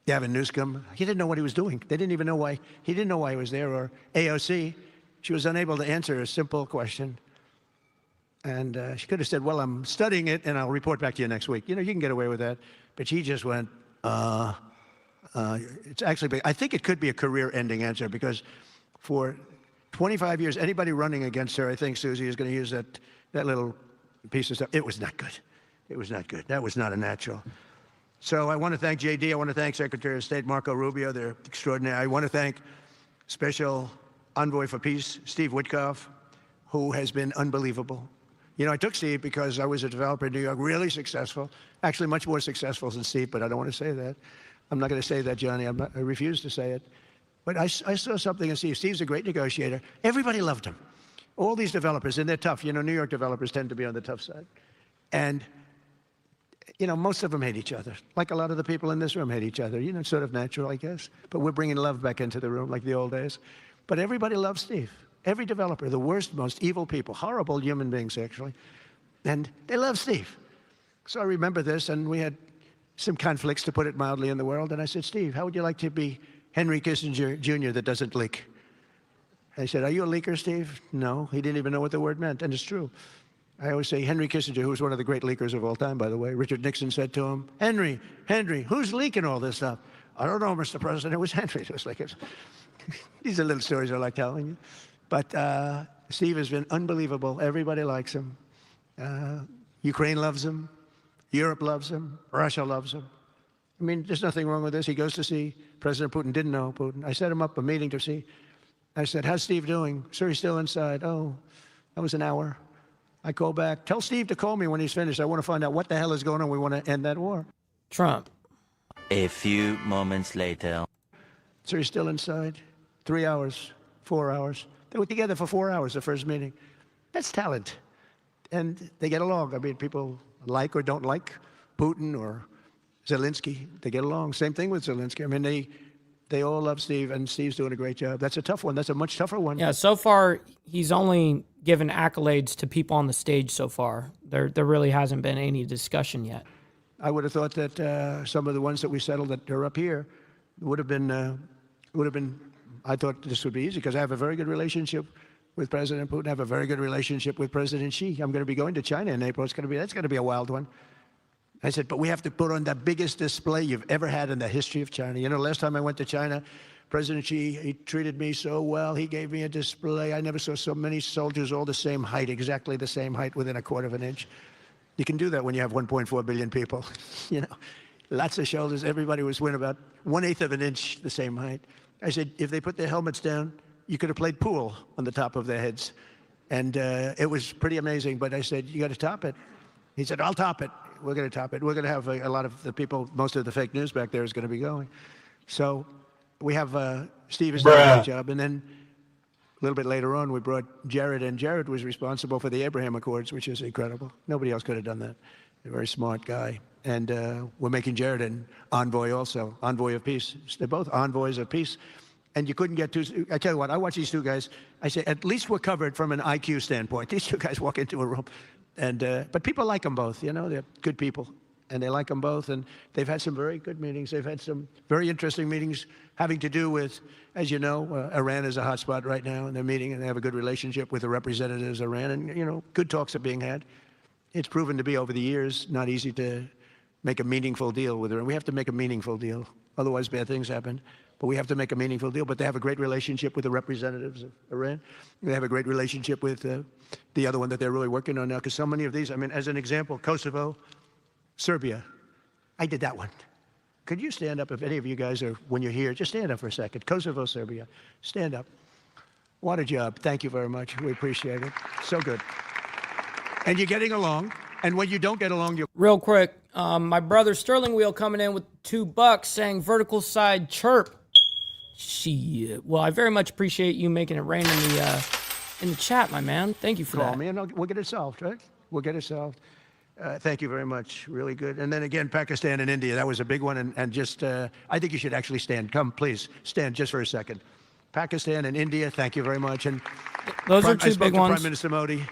L: Gavin Newsom, he didn't know what he was doing. They didn't even know why. He didn't know why he was there. Or AOC, she was unable to answer a simple question. And she could have said, well, I'm studying it, and I'll report back to you next week. You know, you can get away with that. But she just went, it's actually, I think it could be a career-ending answer, because for 25 years, anybody running against her, I think Susie is going to use that little piece of stuff. It was not good. It was not good. That was not a natural. So I want to thank JD. I want to thank Secretary of State Marco Rubio. They're extraordinary. I want to thank Special Envoy for Peace, Steve Witkoff, who has been unbelievable. You know, I took Steve because I was a developer in New York, really successful, actually much more successful than Steve, but I don't want to say that. I'm not going to say that, Johnny. I refuse to say it. But I saw something in Steve. Steve's a great negotiator. Everybody loved him. All these developers, and they're tough. You know, New York developers tend to be on the tough side. And you know, most of them hate each other. Like a lot of the people in this room hate each other. You know, it's sort of natural, I guess. But we're bringing love back into the room like the old days. But everybody loves Steve. Every developer, the worst, most evil people, horrible human beings, actually. And they love Steve. So I remember this, and we had some conflicts, to put it mildly, in the world. And I said, Steve, how would you like to be Henry Kissinger Jr. that doesn't leak? I said, are you a leaker, Steve? No. He didn't even know what the word meant, and it's true. I always say Henry Kissinger, who was one of the great leakers of all time, by the way. Richard Nixon said to him, Henry, who's leaking all this stuff? I don't know, Mr. President. It was Henry. It was like, these are little stories I like telling you. But Steve has been unbelievable. Everybody likes him. Ukraine loves him. Europe loves him. Russia loves him. I mean, there's nothing wrong with this. He goes to see President Putin. Didn't know Putin. I set him up a meeting to see. I said, how's Steve doing? Sir, he's still inside. Oh, that was an hour. I call back. Tell Steve to call me when he's finished. I want to find out what the hell is going on. We want to end that war.
C: Trump.
M: A few moments later.
L: So he's still inside. 3 hours, 4 hours. They were together for 4 hours, the first meeting. That's talent. And they get along. I mean, people like or don't like Putin or Zelensky. They get along. Same thing with Zelensky. I mean, they all love Steve, and Steve's doing a great job. That's a tough one. That's a much tougher one.
C: Yeah, so far, he's only given accolades to people on the stage so far. There really hasn't been any discussion yet.
L: I would have thought that some of the ones that we settled that are up here would have been, I thought this would be easy, because I have a very good relationship with President Putin. I have a very good relationship with President Xi. I'm going to be going to China in April. That's going to be a wild one. I said, but we have to put on the biggest display you've ever had in the history of China. You know, last time I went to China, President Xi, he treated me so well. He gave me a display. I never saw so many soldiers all the same height, exactly the same height within a quarter of an inch. You can do that when you have 1.4 billion people. You know, lots of shoulders. Everybody was within about 1/8 of an inch the same height. I said, if they put their helmets down, you could have played pool on the top of their heads. And it was pretty amazing. But I said, you got to top it. He said, I'll top it. We're going to top it. We're going to have a lot of the people, most of the fake news back there is going to be going. So we have Steve has done a great job. And then a little bit later on, we brought Jared in. Jared was responsible for the Abraham Accords, which is incredible. Nobody else could have done that. A very smart guy. And we're making Jared an envoy also, envoy of peace. They're both envoys of peace. And you couldn't get too, I tell you what, I watch these two guys. I say, at least we're covered from an IQ standpoint. These two guys walk into a room. And, but people like them both, you know, they're good people. And they like them both. And they've had some very good meetings. They've had some very interesting meetings having to do with, as you know, Iran is a hot spot right now. And they're meeting and they have a good relationship with the representatives of Iran. And, you know, good talks are being had. It's proven to be over the years not easy to make a meaningful deal with Iran. We have to make a meaningful deal. Otherwise, bad things happen. But we have to make a meaningful deal. But they have a great relationship with the representatives of Iran. They have a great relationship with the other one that they're really working on now. Because so many of these, I mean, as an example, Kosovo, Serbia. I did that one. Could you stand up if any of you guys are, when you're here, just stand up for a second. Kosovo, Serbia. Stand up. What a job. Thank you very much. We appreciate it. So good. And you're getting along. And when you don't get along, you're...
C: Real quick, my brother Sterling Wheel coming in with $2 saying vertical side chirp. Shit. Well, I very much appreciate you making it rain in the chat, my man. Thank you for that.
L: Call me and we'll get it solved, right? We'll get it solved. Thank you very much. Really good. And then again, Pakistan and India. That was a big one. And just, I think you should actually stand. Come, please, stand just for a second. Pakistan and India, thank you very much. And
C: those are two big ones.
L: Prime Minister Modi,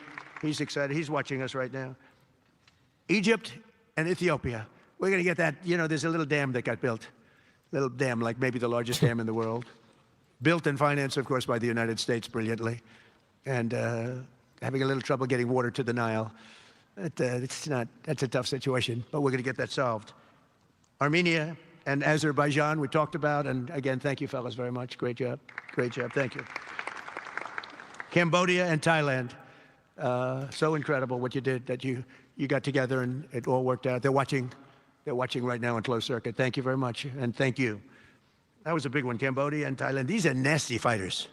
L: he's excited. He's watching us right now. Egypt and Ethiopia. We're going to get that, you know, there's a little dam that got built. Little dam, like maybe the largest dam in the world. Built and financed, of course, by the United States brilliantly. And having a little trouble getting water to the Nile. That's a tough situation, but we're going to get that solved. Armenia and Azerbaijan, we talked about. And again, thank you, fellas, very much. Great job. Great job. Thank you. Cambodia and Thailand. So incredible what you did, that you got together and it all worked out. They're watching right now in closed circuit. Thank you very much, and thank you. That was a big one, Cambodia and Thailand. These are nasty fighters,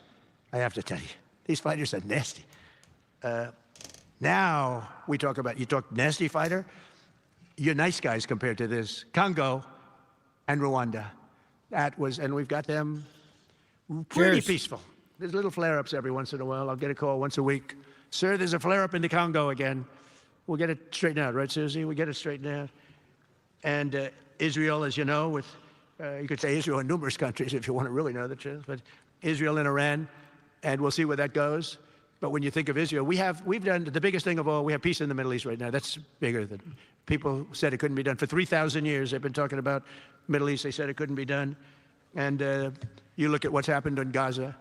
L: I have to tell you. These fighters are nasty. Now we talk about, you talk nasty fighter, you're nice guys compared to this. Congo and Rwanda. That was, and we've got them pretty peaceful. There's little flare-ups every once in a while. I'll get a call once a week. Sir, there's a flare-up in the Congo again. We'll get it straightened out, right, Susie? We'll get it straightened out. And Israel, as you know, with, you could say Israel in numerous countries if you want to really know the truth, but Israel and Iran, and we'll see where that goes. But when you think of Israel, we've done the biggest thing of all. We have peace in the Middle East right now. That's bigger than people said it couldn't be done. For 3,000 years, they've been talking about Middle East. They said it couldn't be done. And you look at what's happened in Gaza.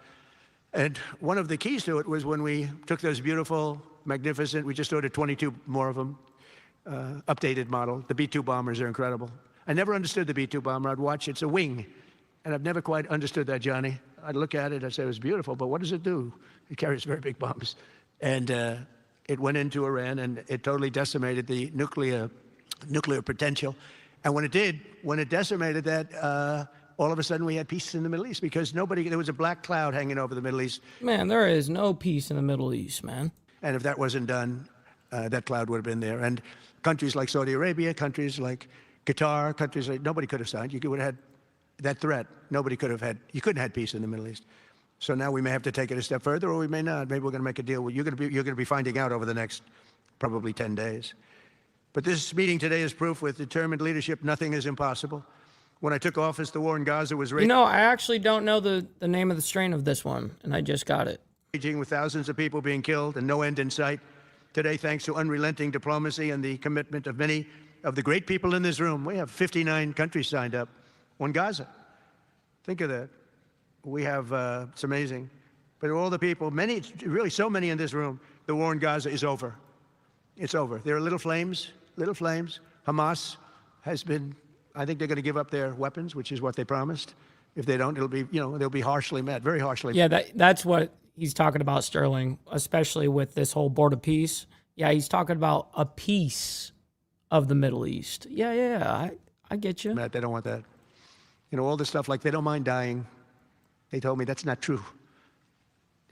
L: And one of the keys to it was when we took those beautiful, magnificent, we just ordered 22 more of them, updated model. The B-2 bombers are incredible. I never understood the B-2 bomber. I'd watch, it's a wing. And I've never quite understood that, Johnny. I'd look at it, I'd say it was beautiful, but what does it do? It carries very big bombs. And it went into Iran, and it totally decimated the nuclear potential. And when it did, when it decimated that, all of a sudden we had peace in the Middle East because there was a black cloud hanging over the Middle East.
C: Man, there is no peace in the Middle East, man.
L: And if that wasn't done, that cloud would have been there. And countries like Saudi Arabia, countries like Qatar, countries like, nobody could have signed. You would have had that threat. Nobody could have had, you couldn't have had peace in the Middle East. So now we may have to take it a step further, or we may not. Maybe we're going to make a deal. You're going to be finding out over the next probably 10 days. But this meeting today is proof with determined leadership, nothing is impossible. When I took office, the war in Gaza was raging.
C: You know, I actually don't know the name of the strain of this one, and I just got it.
L: Raging with thousands of people being killed and no end in sight. Today, thanks to unrelenting diplomacy and the commitment of many of the great people in this room, we have 59 countries signed up on Gaza. Think of that. We have, it's amazing. But all the people, many, really so many in this room, the war in Gaza is over. It's over. There are little flames. Hamas has been, I think they're going to give up their weapons, which is what they promised. If they don't, it'll be, they'll be harshly met, very harshly.
C: Yeah, that's what he's talking about, Sterling, especially with this whole board of peace. Yeah, he's talking about a piece of the Middle East. Yeah, I get you.
L: Matt, they don't want that. All this stuff like they don't mind dying. They told me that's not true.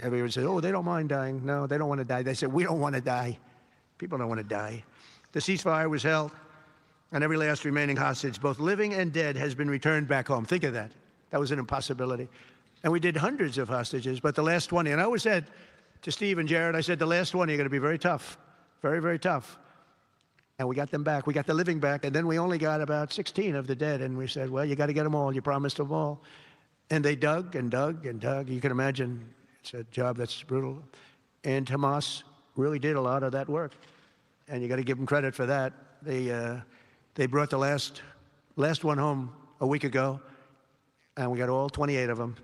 L: Everyone said, oh, they don't mind dying. No, they don't want to die. They said, we don't want to die. People don't want to die. The ceasefire was held, and every last remaining hostage, both living and dead, has been returned back home. Think of that. That was an impossibility. And we did hundreds of hostages, but the last 20, and I always said to Steve and Jared, I said, the last 20 are going to be very tough, very, very tough. And we got them back. We got the living back, and then we only got about 16 of the dead, and we said, well, you got to get them all. You promised them all. And they dug and dug and dug. You can imagine it's a job that's brutal. And Hamas really did a lot of that work, and you got to give them credit for that. They brought the last one home a week ago, and we got all 28 of them,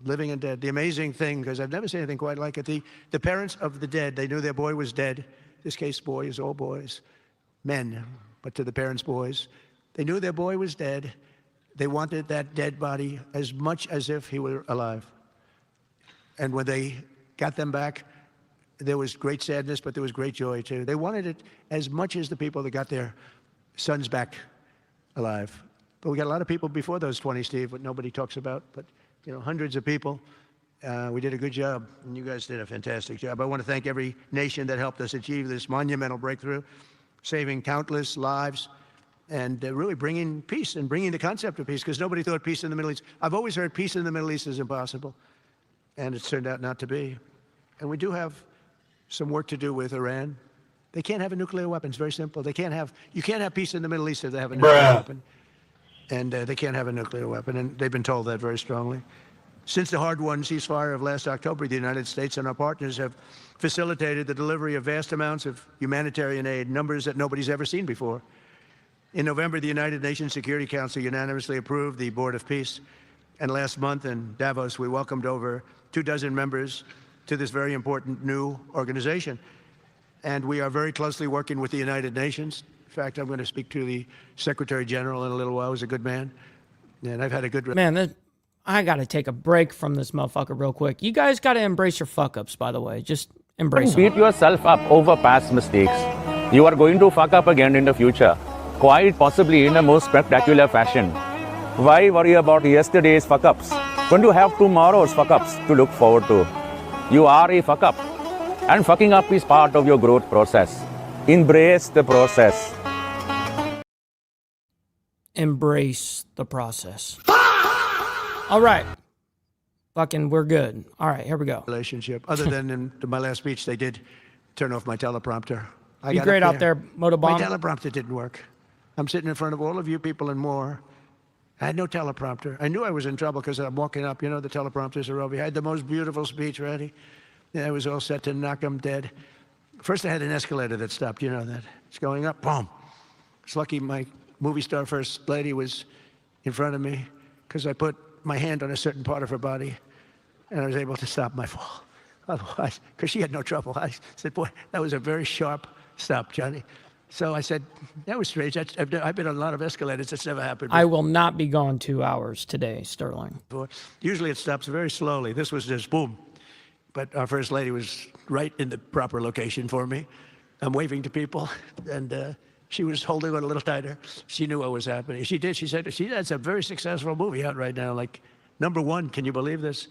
L: living and dead. The amazing thing, because I've never seen anything quite like it, the parents of the dead, they knew their boy was dead. This case, boys, all boys, men, but to the parents' boys, they knew their boy was dead. They wanted that dead body as much as if he were alive. And when they got them back, there was great sadness, but there was great joy too. They wanted it as much as the people that got their sons back alive. But we got a lot of people before those 20, Steve, what nobody talks about, but hundreds of people. We did a good job, and you guys did a fantastic job. I want to thank every nation that helped us achieve this monumental breakthrough, saving countless lives, and really bringing peace and bringing the concept of peace, because nobody thought peace in the Middle East. I've always heard peace in the Middle East is impossible, and it's turned out not to be. And we do have some work to do with Iran. They can't have a nuclear weapon. It's very simple. You can't have peace in the Middle East if they have a nuclear weapon. And they can't have a nuclear weapon, and they've been told that very strongly. Since the hard-won ceasefire of last October, the United States and our partners have facilitated the delivery of vast amounts of humanitarian aid, numbers that nobody's ever seen before. In November, the United Nations Security Council unanimously approved the Board of Peace, and last month in Davos, we welcomed over 24 members to this very important new organization. And we are very closely working with the United Nations. In fact, I'm going to speak to the Secretary General in a little while. He's a good man, and I've had a good...
C: Man, I got to take a break from this motherfucker real quick. You guys got to embrace your fuck-ups, by the way. Just embrace them.
N: Don't beat yourself up over past mistakes. You are going to fuck up again in the future, quite possibly in a most spectacular fashion. Why worry about yesterday's fuck-ups when you have tomorrow's fuck-ups to look forward to? You are a fuck-up, and fucking up is part of your growth process. Embrace the process.
C: Embrace the process. All right. Fucking, we're good. All right, here we go.
L: Relationship. Other than in my last speech, they did turn off my teleprompter.
C: You great out there, Motobomb.
L: My teleprompter didn't work. I'm sitting in front of all of you people and more. I had no teleprompter. I knew I was in trouble because I'm walking up. The teleprompters are over here. I had the most beautiful speech ready. I was all set to knock them dead. First, I had an escalator that stopped. You know that. It's going up. Boom. It's lucky my movie star first lady was in front of me because I put my hand on a certain part of her body, and I was able to stop my fall. Otherwise, because she had no trouble. I said, boy, that was a very sharp stop, Johnny. So I said, that was strange. I've been on a lot of escalators. That's never happened before.
C: I will not be gone 2 hours today, Sterling.
L: Usually it stops very slowly. This was just boom. But our first lady was right in the proper location for me. I'm waving to people, and she was holding on a little tighter. She knew what was happening. She did. She said, that's a very successful movie out right now, like #1. Can you believe this?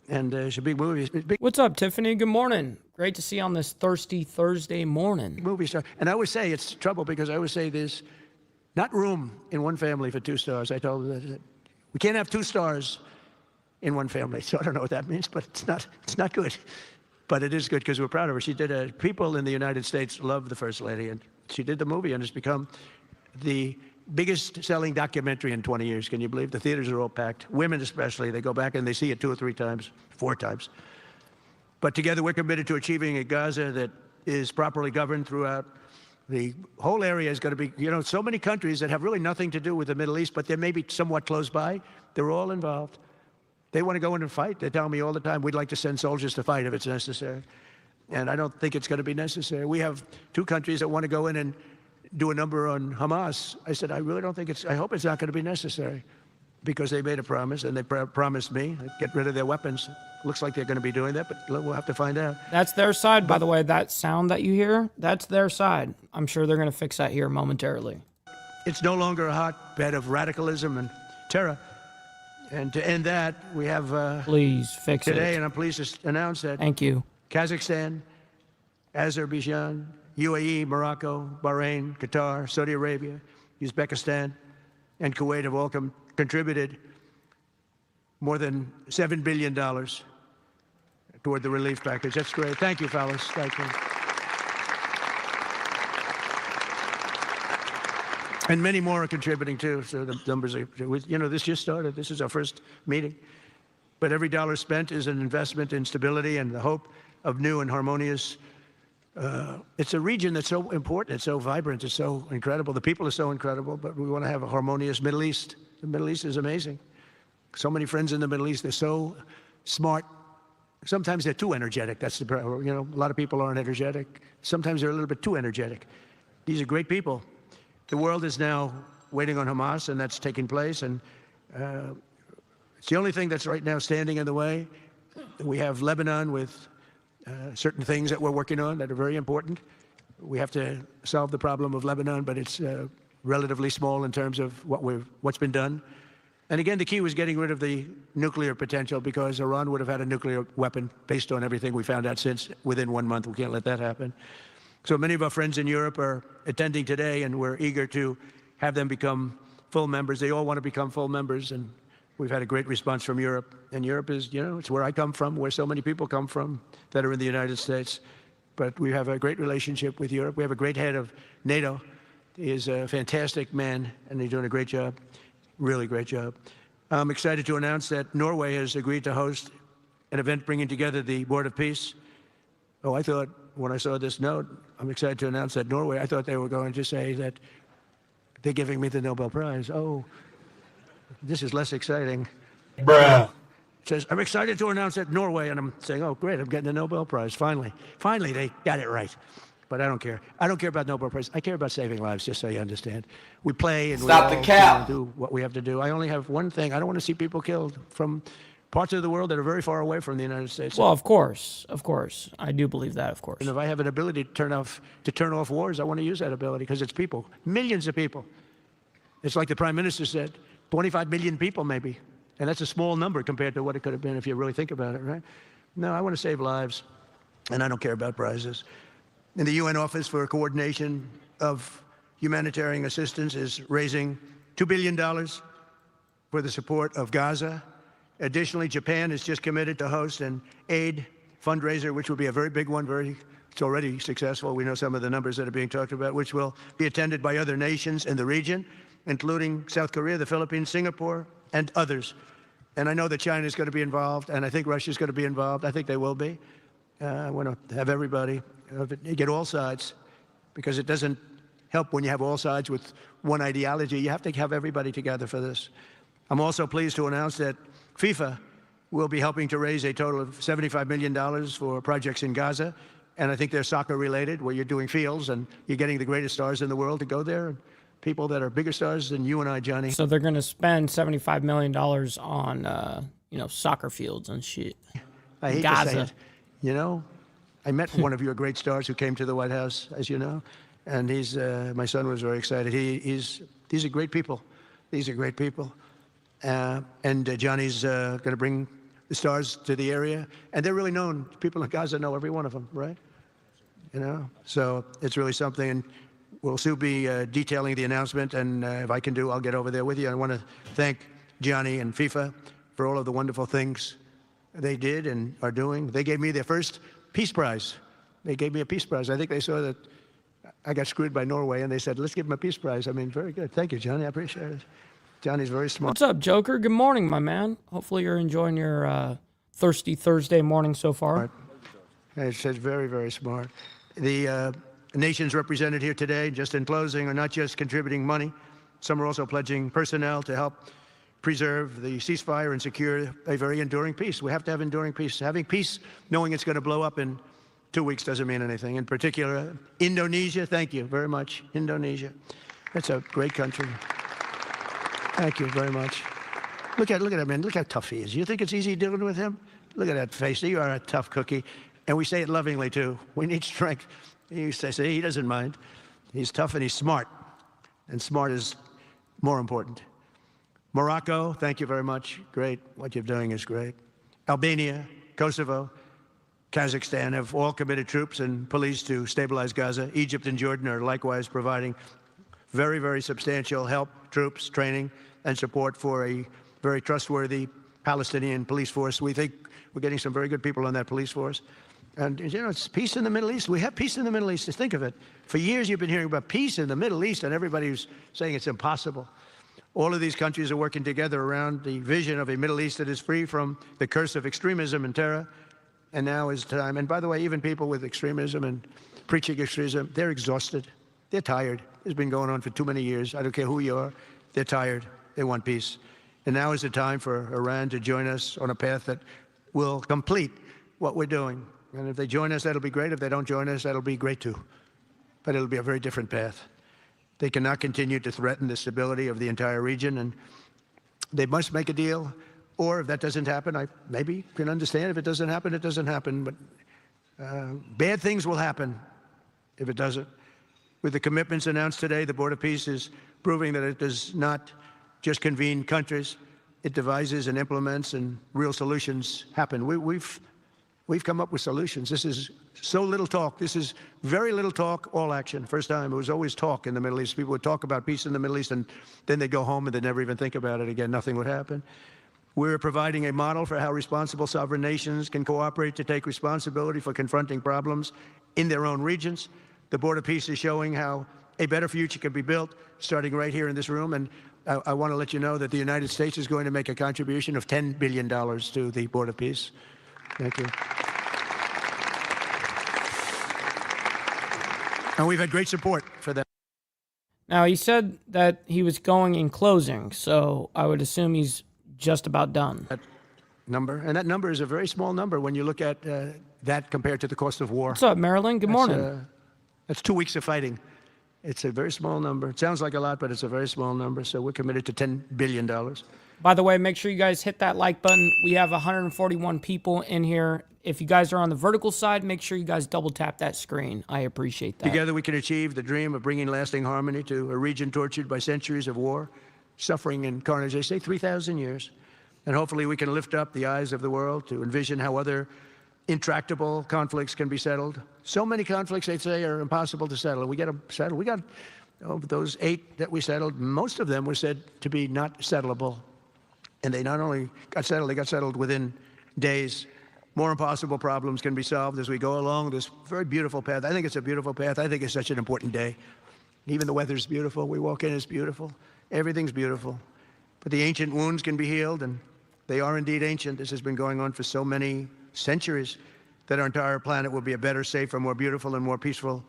L: And it's a big movie.
C: What's up, Tiffany? Good morning. Great to see you on this thirsty Thursday morning.
L: Movie star. And I always say it's trouble because I always say there's not room in one family for 2 stars. I told them that we can't have 2 stars in one family. So I don't know what that means, but it's not good. But it is good because we're proud of her. She did people in the United States love the First Lady, and she did the movie, and it's become the biggest selling documentary in 20 years. Can you believe? The theaters are all packed. Women especially, they go back and they see it 2 or 3 times, 4 times. But together we're committed to achieving a Gaza that is properly governed throughout. The whole area is going to be, so many countries that have really nothing to do with the Middle East, but they may be somewhat close by. They're all involved. They want to go in and fight. They tell me all the time, we'd like to send soldiers to fight if it's necessary. And I don't think it's going to be necessary. We have 2 countries that want to go in and do a number on Hamas. I said, I really don't think I hope it's not going to be necessary. because they made a promise, and they promised me get rid of their weapons. Looks like they're going to be doing that, but we'll have to find out.
C: That's their side, by the way. That sound that you hear, that's their side. I'm sure they're going to fix that here momentarily.
L: It's no longer a hotbed of radicalism and terror. And to end that, we have
C: please fix
L: today,
C: it.
L: and I'm pleased to announce that.
C: Thank you.
L: Kazakhstan, Azerbaijan, UAE, Morocco, Bahrain, Qatar, Saudi Arabia, Uzbekistan, and Kuwait have all contributed more than $7 billion toward the relief package. That's great. Thank you, fellas. Thank you. And many more are contributing, too. So the numbers are, you know, this just started. This is our first meeting. But every dollar spent is an investment in stability and the hope of new and harmonious. It's a region that's so important. It's so vibrant. It's so incredible. The people are so incredible, but we want to have a harmonious Middle East. The Middle East is amazing. So many friends in the Middle East. They're so smart. Sometimes they're too energetic. That's the problem. You know, a lot of people aren't energetic. Sometimes they're a little bit too energetic. These are great people. The world is now waiting on Hamas, and that's taking place. And it's the only thing that's right now standing in the way. We have Lebanon with certain things that we're working on that are very important. We have to solve the problem of Lebanon, but it's relatively small in terms of what's been done. And again, the key was getting rid of the nuclear potential, because Iran would have had a nuclear weapon based on everything we found out since within 1 month. We can't let that happen. So many of our friends in Europe are attending today, and we're eager to have them become full members. They all want to become full members, and we've had a great response from Europe. And Europe is, you know, it's where I come from, where so many people come from that are in the United States. But we have a great relationship with Europe. We have a great head of NATO. He is a fantastic man, and he's doing a great job, really great job. I'm excited to announce that Norway has agreed to host an event bringing together the Board of Peace. Oh, I thought when I saw this note, I'm excited to announce that Norway, I thought they were going to say that they're giving me the Nobel Prize. Oh, this is less exciting.
P: Bruh.
L: It says, I'm excited to announce that Norway, and I'm saying, oh, great, I'm getting the Nobel Prize, finally. Finally, they got it right. But I don't care. I don't care about Nobel Prize. I care about saving lives, just so you understand. We play and
P: Stop
L: we
P: the cap.
L: do what we have to do. I only have one thing. I don't want to see people killed from parts of the world that are very far away from the United States.
C: Well, of course. I do believe that, of course.
L: And if I have an ability to turn off wars, I want to use that ability, because it's people, millions of people. It's like the Prime Minister said, 25 million people maybe. And that's a small number compared to what it could have been if you really think about it, right? No, I want to save lives, and I don't care about prizes. And the UN Office for Coordination of Humanitarian Assistance is raising $2 billion for the support of Gaza. Additionally, Japan is just committed to host an aid fundraiser, which will be a very big one. It's already successful. We know some of the numbers that are being talked about, which will be attended by other nations in the region, including South Korea, the Philippines, Singapore, and others. And I know that China is going to be involved, and I think Russia is going to be involved. I think they will be. I want to have everybody, get all sides, because it doesn't help when you have all sides with one ideology. You have to have everybody together for this. I'm also pleased to announce that FIFA will be helping to raise a total of $75 million for projects in Gaza. And I think they're soccer related, where you're doing fields and you're getting the greatest stars in the world to go there. People that are bigger stars than you and I, Johnny.
C: So they're going to spend $75 million on, soccer fields and shit.
L: I hate
C: Gaza.
L: to say it. You know, I met one of your great stars who came to the White House, as you know, and my son was very excited. These are great people. These are great people. And Johnny's going to bring the stars to the area, and they're really known. People in Gaza know every one of them, right? You know, so it's really something. And we'll soon be detailing the announcement, and if I can do, I'll get over there with you. I want to thank Johnny and FIFA for all of the wonderful things they did and are doing. They gave me their first Peace Prize. They gave me a Peace Prize. I think they saw that I got screwed by Norway, and they said, let's give him a Peace Prize. I mean, very good. Thank you, Johnny. I appreciate it. Johnny's very smart.
C: What's up, Joker? Good morning, my man. Hopefully you're enjoying your thirsty Thursday morning so far.
L: It's very, very smart. The nations represented here today, just in closing, are not just contributing money. Some are also pledging personnel to help preserve the ceasefire and secure a very enduring peace. We have to have enduring peace. Having peace, knowing it's going to blow up in 2 weeks, doesn't mean anything. In particular, Indonesia, thank you very much. Indonesia. That's a great country. Thank you very much. Look at him, man. Look how tough he is. You think it's easy dealing with him? Look at that face. You are a tough cookie. And we say it lovingly, too. We need strength. You say, he doesn't mind. He's tough and he's smart. And smart is more important. Morocco, thank you very much. Great. What you're doing is great. Albania, Kosovo, Kazakhstan have all committed troops and police to stabilize Gaza. Egypt and Jordan are likewise providing very, very substantial help, troops, training, and support for a very trustworthy Palestinian police force. We think we're getting some very good people on that police force. And, you know, it's peace in the Middle East. We have peace in the Middle East. Just think of it. For years, you've been hearing about peace in the Middle East, and everybody's saying it's impossible. All of these countries are working together around the vision of a Middle East that is free from the curse of extremism and terror. And now is time. And by the way, even people with extremism and preaching extremism, they're exhausted. They're tired. It's been going on for too many years. I don't care who you are. They're tired. They want peace. And now is the time for Iran to join us on a path that will complete what we're doing. And if they join us, that'll be great. If they don't join us, that'll be great too. But it'll be a very different path. They cannot continue to threaten the stability of the entire region, and they must make a deal. Or if that doesn't happen, I maybe can understand. If it doesn't happen, it doesn't happen. But bad things will happen if it doesn't. With the commitments announced today, the Board of Peace is proving that it does not just convene countries. It devises and implements, and real solutions happen. We've come up with solutions. This is so little talk. This is very little talk, all action. First time, it was always talk in the Middle East. People would talk about peace in the Middle East, and then they'd go home and they'd never even think about it again. Nothing would happen. We're providing a model for how responsible sovereign nations can cooperate to take responsibility for confronting problems in their own regions. The Board of Peace is showing how a better future can be built, starting right here in this room. And I want to let you know that the United States is going to make a contribution of $10 billion to the Board of Peace. Thank you. And we've had great support for that.
C: Now, he said that he was going in closing, so I would assume he's just about done.
L: That number, and that number is a very small number when you look at that compared to the cost of war.
C: What's up, Marilyn? Good morning.
L: That's 2 weeks of fighting. It's a very small number. It sounds like a lot, but it's a very small number. So we're committed to $10 billion.
C: By the way, make sure you guys hit that like button. We have 141 people in here. If you guys are on the vertical side, make sure you guys double tap that screen. I appreciate that.
L: Together we can achieve the dream of bringing lasting harmony to a region tortured by centuries of war, suffering, and carnage. They say 3,000 years. And hopefully we can lift up the eyes of the world to envision how other intractable conflicts can be settled. So many conflicts, they say, are impossible to settle. We got to settle. We got those 8 that we settled. Most of them were said to be not settlable. And they not only got settled, they got settled within days. More impossible problems can be solved as we go along this very beautiful path. I think it's a beautiful path. I think it's such an important day. Even the weather's beautiful. We walk in, it's beautiful. Everything's beautiful. But the ancient wounds can be healed, and they are indeed ancient. This has been going on for so many centuries that our entire planet will be a better, safer, more beautiful, and more peaceful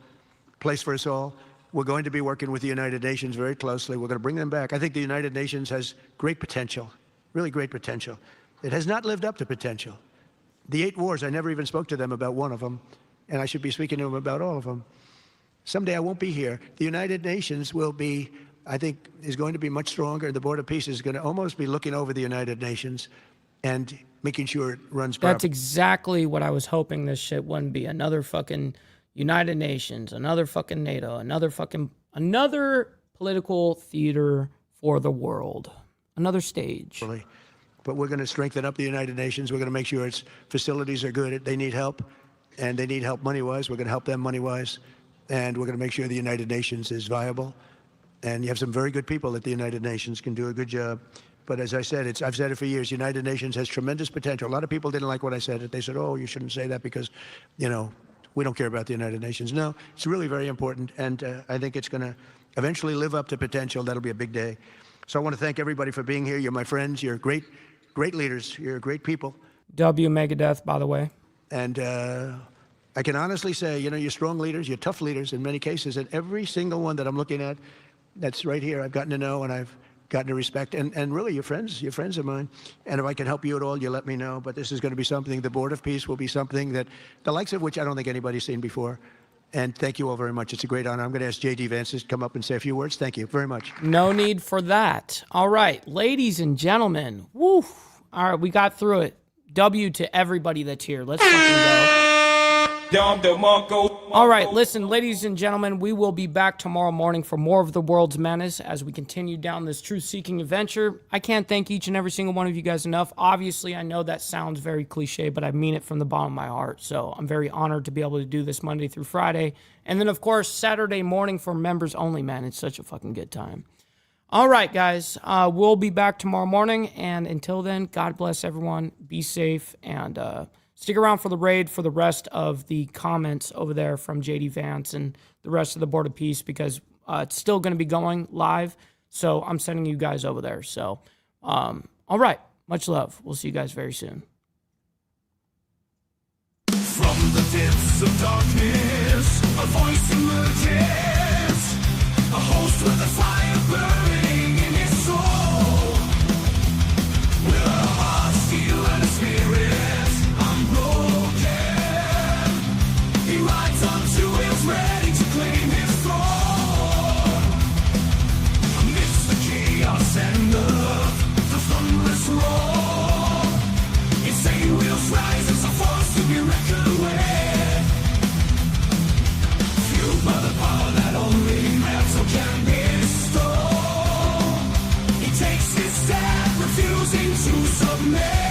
L: place for us all. We're going to be working with the United Nations very closely. We're going to bring them back. I think the United Nations has great potential, really great potential. It has not lived up to potential. The 8 wars, I never even spoke to them about one of them, and I should be speaking to them about all of them. Someday I won't be here. The United Nations will be, I think, is going to be much stronger. The Board of Peace is going to almost be looking over the United Nations and making sure it runs properly.
C: That's exactly what I was hoping this shit wouldn't be. Another fucking United Nations, another fucking NATO, another political theater for the world. Another stage.
L: But we're going to strengthen up the United Nations. We're going to make sure its facilities are good. They need help, and they need help money-wise. We're going to help them money-wise, and we're going to make sure the United Nations is viable. And you have some very good people at the United Nations, can do a good job. But as I said, I've said it for years, United Nations has tremendous potential. A lot of people didn't like what I said. They said, oh, you shouldn't say that because, you know, we don't care about the United Nations. No, it's really very important, and I think it's going to eventually live up to potential. That'll be a big day. So I want to thank everybody for being here. You're my friends. You're great leaders. You're great people.
C: W Megadeth, by the way.
L: And I can honestly say, you know, you're strong leaders. You're tough leaders in many cases. And every single one that I'm looking at that's right here, I've gotten to know and I've gotten to respect. And really, you're friends of mine. And if I can help you at all, you let me know. But this is going to be something, the Board of Peace will be something that, the likes of which I don't think anybody's seen before. And thank you all very much. It's a great honor. I'm going to ask J.D. Vance to come up and say a few words. Thank you very much.
C: No need for that. All right, ladies and gentlemen. Woo. All right, we got through it. W to everybody that's here. Let's fucking go. All right, listen, ladies and gentlemen, we will be back tomorrow morning for more of the World's Menace as we continue down this truth-seeking adventure. I can't thank each and every single one of you guys enough. Obviously, I know that sounds very cliche, but I mean it from the bottom of my heart. So I'm very honored to be able to do this Monday through Friday. And then, of course, Saturday morning for members only, man. It's such a fucking good time. All right, guys, we'll be back tomorrow morning. And until then, God bless everyone. Be safe and stick around for the raid for the rest of the comments over there from JD Vance and the rest of the Board of Peace because it's still going to be going live. So I'm sending you guys over there. So, all right. Much love. We'll see you guys very soon.
B: From the depths of darkness, a voice emerges. A host with a fire burning in his soul. With a heart, steel, and a spirit. He rides onto wheels, ready to claim his throne. Amidst the chaos and the thunderous roar, insane wheels rise as a force to be reckoned with. Fueled by the power that only metal can bestow. He takes his stand, refusing to submit.